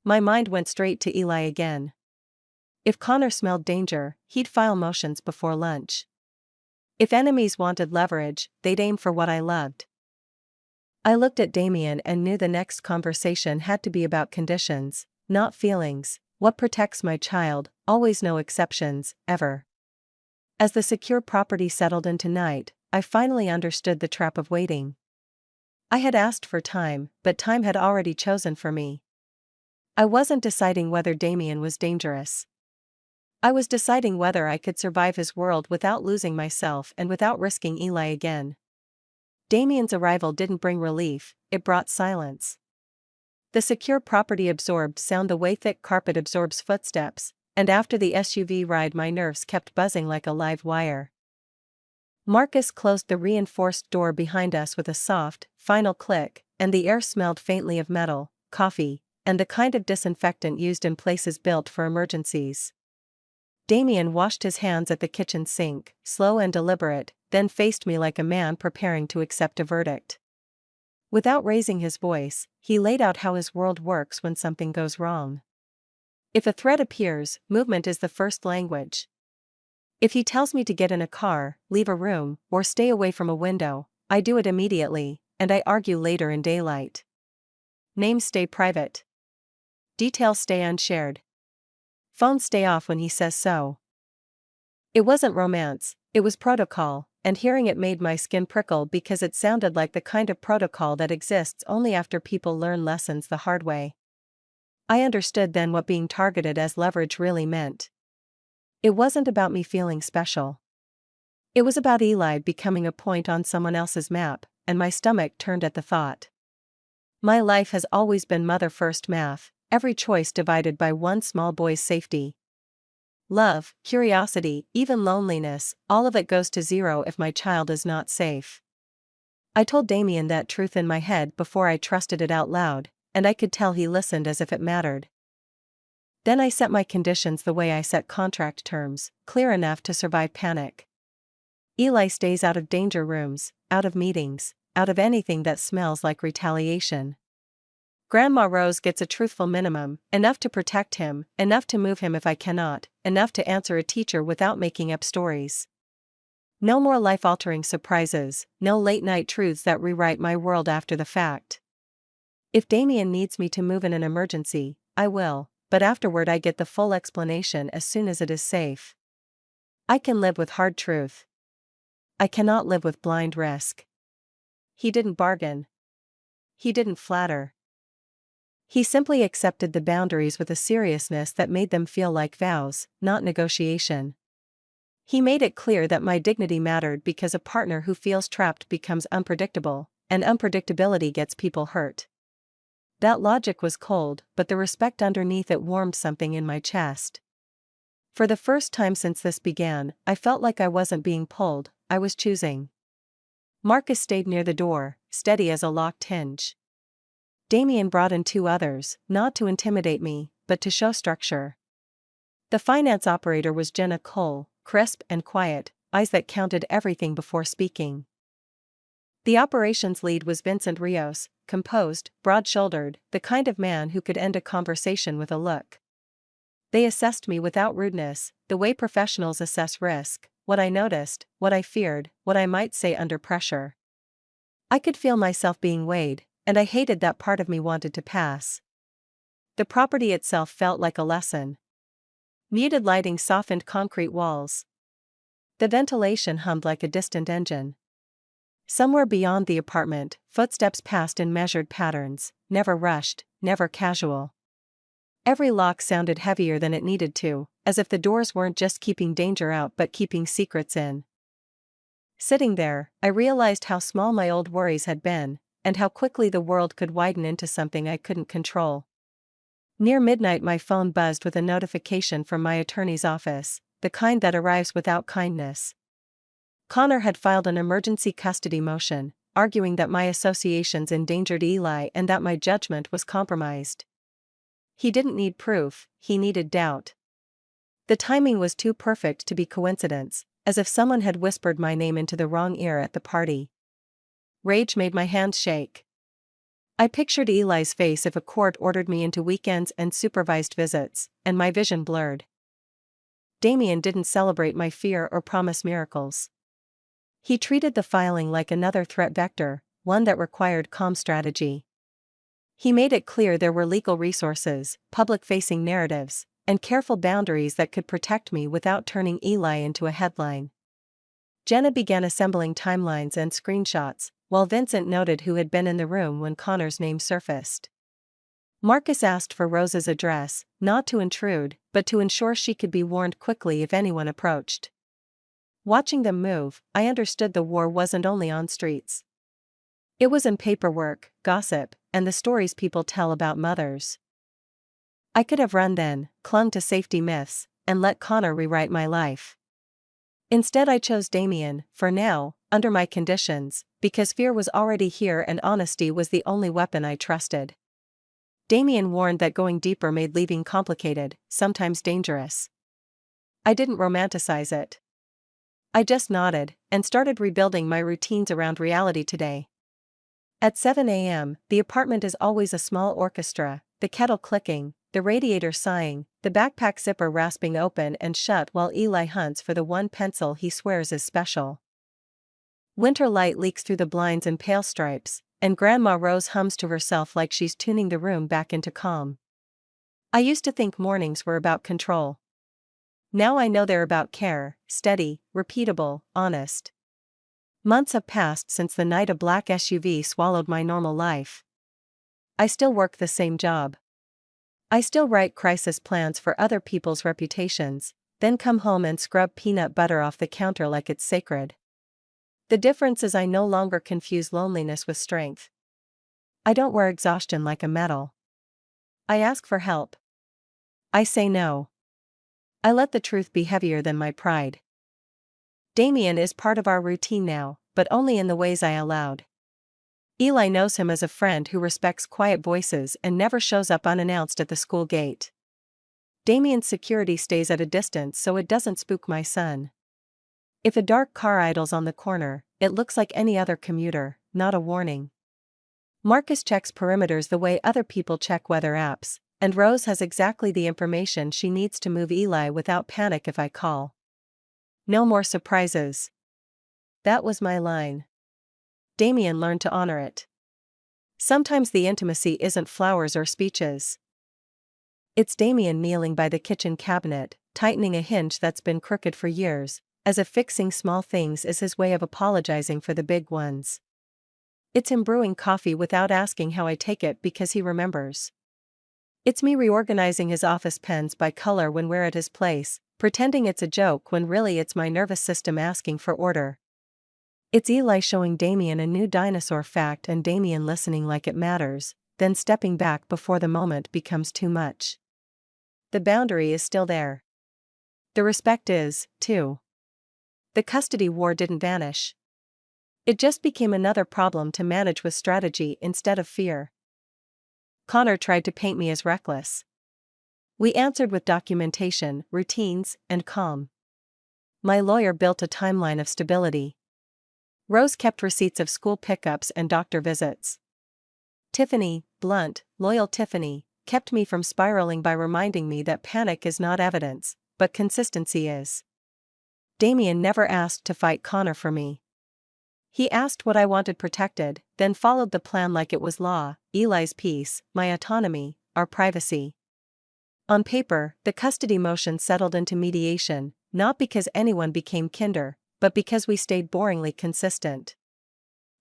My mind went straight to Eli again. If Connor smelled danger, he'd file motions before lunch. If enemies wanted leverage, they'd aim for what I loved. I looked at Damien and knew the next conversation had to be about conditions, not feelings. What protects my child, always no exceptions, ever. As the secure property settled into night, I finally understood the trap of waiting. I had asked for time, but time had already chosen for me. I wasn't deciding whether Damien was dangerous. I was deciding whether I could survive his world without losing myself and without risking Eli again. Damien's arrival didn't bring relief, it brought silence. The secure property absorbed sound the way thick carpet absorbs footsteps, and after the SUV ride my nerves kept buzzing like a live wire. Marcus closed the reinforced door behind us with a soft, final click, and the air smelled faintly of metal, coffee, and the kind of disinfectant used in places built for emergencies. Damien washed his hands at the kitchen sink, slow and deliberate, then faced me like a man preparing to accept a verdict. Without raising his voice, he laid out how his world works when something goes wrong. If a threat appears, movement is the first language. If he tells me to get in a car, leave a room, or stay away from a window, I do it immediately, and I argue later in daylight. Names stay private. Details stay unshared. Phones stay off when he says so. It wasn't romance, it was protocol, and hearing it made my skin prickle because it sounded like the kind of protocol that exists only after people learn lessons the hard way. I understood then what being targeted as leverage really meant. It wasn't about me feeling special. It was about Eli becoming a point on someone else's map, and my stomach turned at the thought. My life has always been mother first math, every choice divided by one small boy's safety. Love, curiosity, even loneliness, all of it goes to zero if my child is not safe. I told Damien that truth in my head before I trusted it out loud, and I could tell he listened as if it mattered. Then I set my conditions the way I set contract terms, clear enough to survive panic. Eli stays out of danger rooms, out of meetings, out of anything that smells like retaliation. Grandma Rose gets a truthful minimum, enough to protect him, enough to move him if I cannot, enough to answer a teacher without making up stories. No more life-altering surprises, no late-night truths that rewrite my world after the fact. If Damien needs me to move in an emergency, I will, but afterward I get the full explanation as soon as it is safe. I can live with hard truth. I cannot live with blind risk. He didn't bargain. He didn't flatter. He simply accepted the boundaries with a seriousness that made them feel like vows, not negotiation. He made it clear that my dignity mattered because a partner who feels trapped becomes unpredictable, and unpredictability gets people hurt. That logic was cold, but the respect underneath it warmed something in my chest. For the first time since this began, I felt like I wasn't being pulled, I was choosing. Marcus stayed near the door, steady as a locked hinge. Damien brought in 2 others, not to intimidate me, but to show structure. The finance operator was Jenna Cole, crisp and quiet, eyes that counted everything before speaking. The operations lead was Vincent Rios, composed, broad-shouldered, the kind of man who could end a conversation with a look. They assessed me without rudeness, the way professionals assess risk, what I noticed, what I feared, what I might say under pressure. I could feel myself being weighed, and I hated that part of me wanted to pass. The property itself felt like a lesson. Muted lighting softened concrete walls. The ventilation hummed like a distant engine. Somewhere beyond the apartment, footsteps passed in measured patterns, never rushed, never casual. Every lock sounded heavier than it needed to, as if the doors weren't just keeping danger out but keeping secrets in. Sitting there, I realized how small my old worries had been, and how quickly the world could widen into something I couldn't control. Near midnight my phone buzzed with a notification from my attorney's office, the kind that arrives without kindness. Connor had filed an emergency custody motion, arguing that my associations endangered Eli and that my judgment was compromised. He didn't need proof, he needed doubt. The timing was too perfect to be coincidence, as if someone had whispered my name into the wrong ear at the party. Rage made my hands shake. I pictured Eli's face if a court ordered me into weekends and supervised visits, and my vision blurred. Damien didn't celebrate my fear or promise miracles. He treated the filing like another threat vector, one that required calm strategy. He made it clear there were legal resources, public-facing narratives, and careful boundaries that could protect me without turning Eli into a headline. Jenna began assembling timelines and screenshots, while Vincent noted who had been in the room when Connor's name surfaced. Marcus asked for Rose's address, not to intrude, but to ensure she could be warned quickly if anyone approached. Watching them move, I understood the war wasn't only on streets. It was in paperwork, gossip, and the stories people tell about mothers. I could have run then, clung to safety myths, and let Connor rewrite my life. Instead I chose Damien, for now, under my conditions, because fear was already here and honesty was the only weapon I trusted. Damien warned that going deeper made leaving complicated, sometimes dangerous. I didn't romanticize it. I just nodded, and started rebuilding my routines around reality today. At 7 a.m., the apartment is always a small orchestra, the kettle clicking, the radiator sighing, the backpack zipper rasping open and shut while Eli hunts for the one pencil he swears is special. Winter light leaks through the blinds in pale stripes, and Grandma Rose hums to herself like she's tuning the room back into calm. I used to think mornings were about control. Now I know they're about care, steady, repeatable, honest. Months have passed since the night a black SUV swallowed my normal life. I still work the same job. I still write crisis plans for other people's reputations, then come home and scrub peanut butter off the counter like it's sacred. The difference is I no longer confuse loneliness with strength. I don't wear exhaustion like a medal. I ask for help. I say no. I let the truth be heavier than my pride. Damien is part of our routine now, but only in the ways I allowed. Eli knows him as a friend who respects quiet voices and never shows up unannounced at the school gate. Damien's security stays at a distance so it doesn't spook my son. If a dark car idles on the corner, it looks like any other commuter, not a warning. Marcus checks perimeters the way other people check weather apps, and Rose has exactly the information she needs to move Eli without panic if I call. No more surprises. That was my line. Damien learned to honor it. Sometimes the intimacy isn't flowers or speeches. It's Damien kneeling by the kitchen cabinet, tightening a hinge that's been crooked for years, as if fixing small things is his way of apologizing for the big ones. It's him brewing coffee without asking how I take it because he remembers. It's me reorganizing his office pens by color when we're at his place, pretending it's a joke when really it's my nervous system asking for order. It's Eli showing Damien a new dinosaur fact and Damien listening like it matters, then stepping back before the moment becomes too much. The boundary is still there. The respect is, too. The custody war didn't vanish. It just became another problem to manage with strategy instead of fear. Connor tried to paint me as reckless. We answered with documentation, routines, and calm. My lawyer built a timeline of stability. Rose kept receipts of school pickups and doctor visits. Tiffany, blunt, loyal Tiffany, kept me from spiraling by reminding me that panic is not evidence, but consistency is. Damien never asked to fight Connor for me. He asked what I wanted protected, then followed the plan like it was law: Eli's peace, my autonomy, our privacy. On paper, the custody motion settled into mediation, not because anyone became kinder, but because we stayed boringly consistent.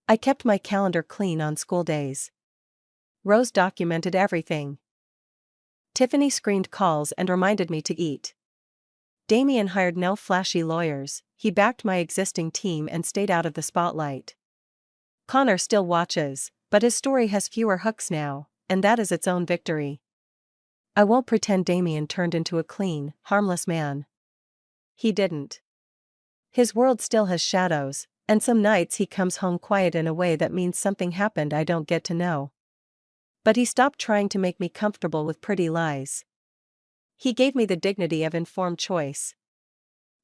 I kept my calendar clean on school days. Rose documented everything. Tiffany screened calls and reminded me to eat. Damien hired no flashy lawyers, he backed my existing team and stayed out of the spotlight. Connor still watches, but his story has fewer hooks now, and that is its own victory. I won't pretend Damien turned into a clean, harmless man. He didn't. His world still has shadows, and some nights he comes home quiet in a way that means something happened I don't get to know. But he stopped trying to make me comfortable with pretty lies. He gave me the dignity of informed choice.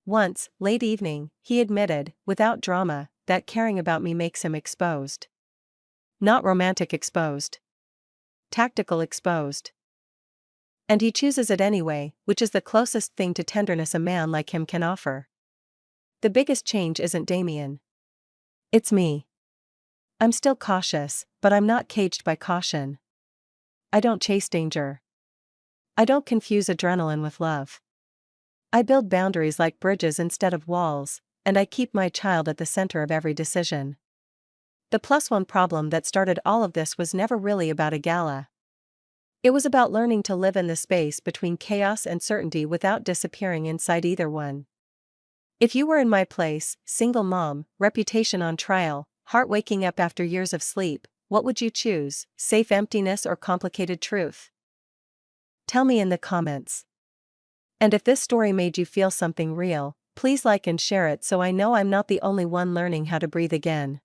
Once, late evening, he admitted, without drama, that caring about me makes him exposed. Not romantic exposed. Tactical exposed. And he chooses it anyway, which is the closest thing to tenderness a man like him can offer. The biggest change isn't Damien. It's me. I'm still cautious, but I'm not caged by caution. I don't chase danger. I don't confuse adrenaline with love. I build boundaries like bridges instead of walls, and I keep my child at the center of every decision. The +1 problem that started all of this was never really about a gala. It was about learning to live in the space between chaos and certainty without disappearing inside either one. If you were in my place, single mom, reputation on trial, heart waking up after years of sleep, what would you choose, safe emptiness or complicated truth? Tell me in the comments. And if this story made you feel something real, please like and share it so I know I'm not the only one learning how to breathe again.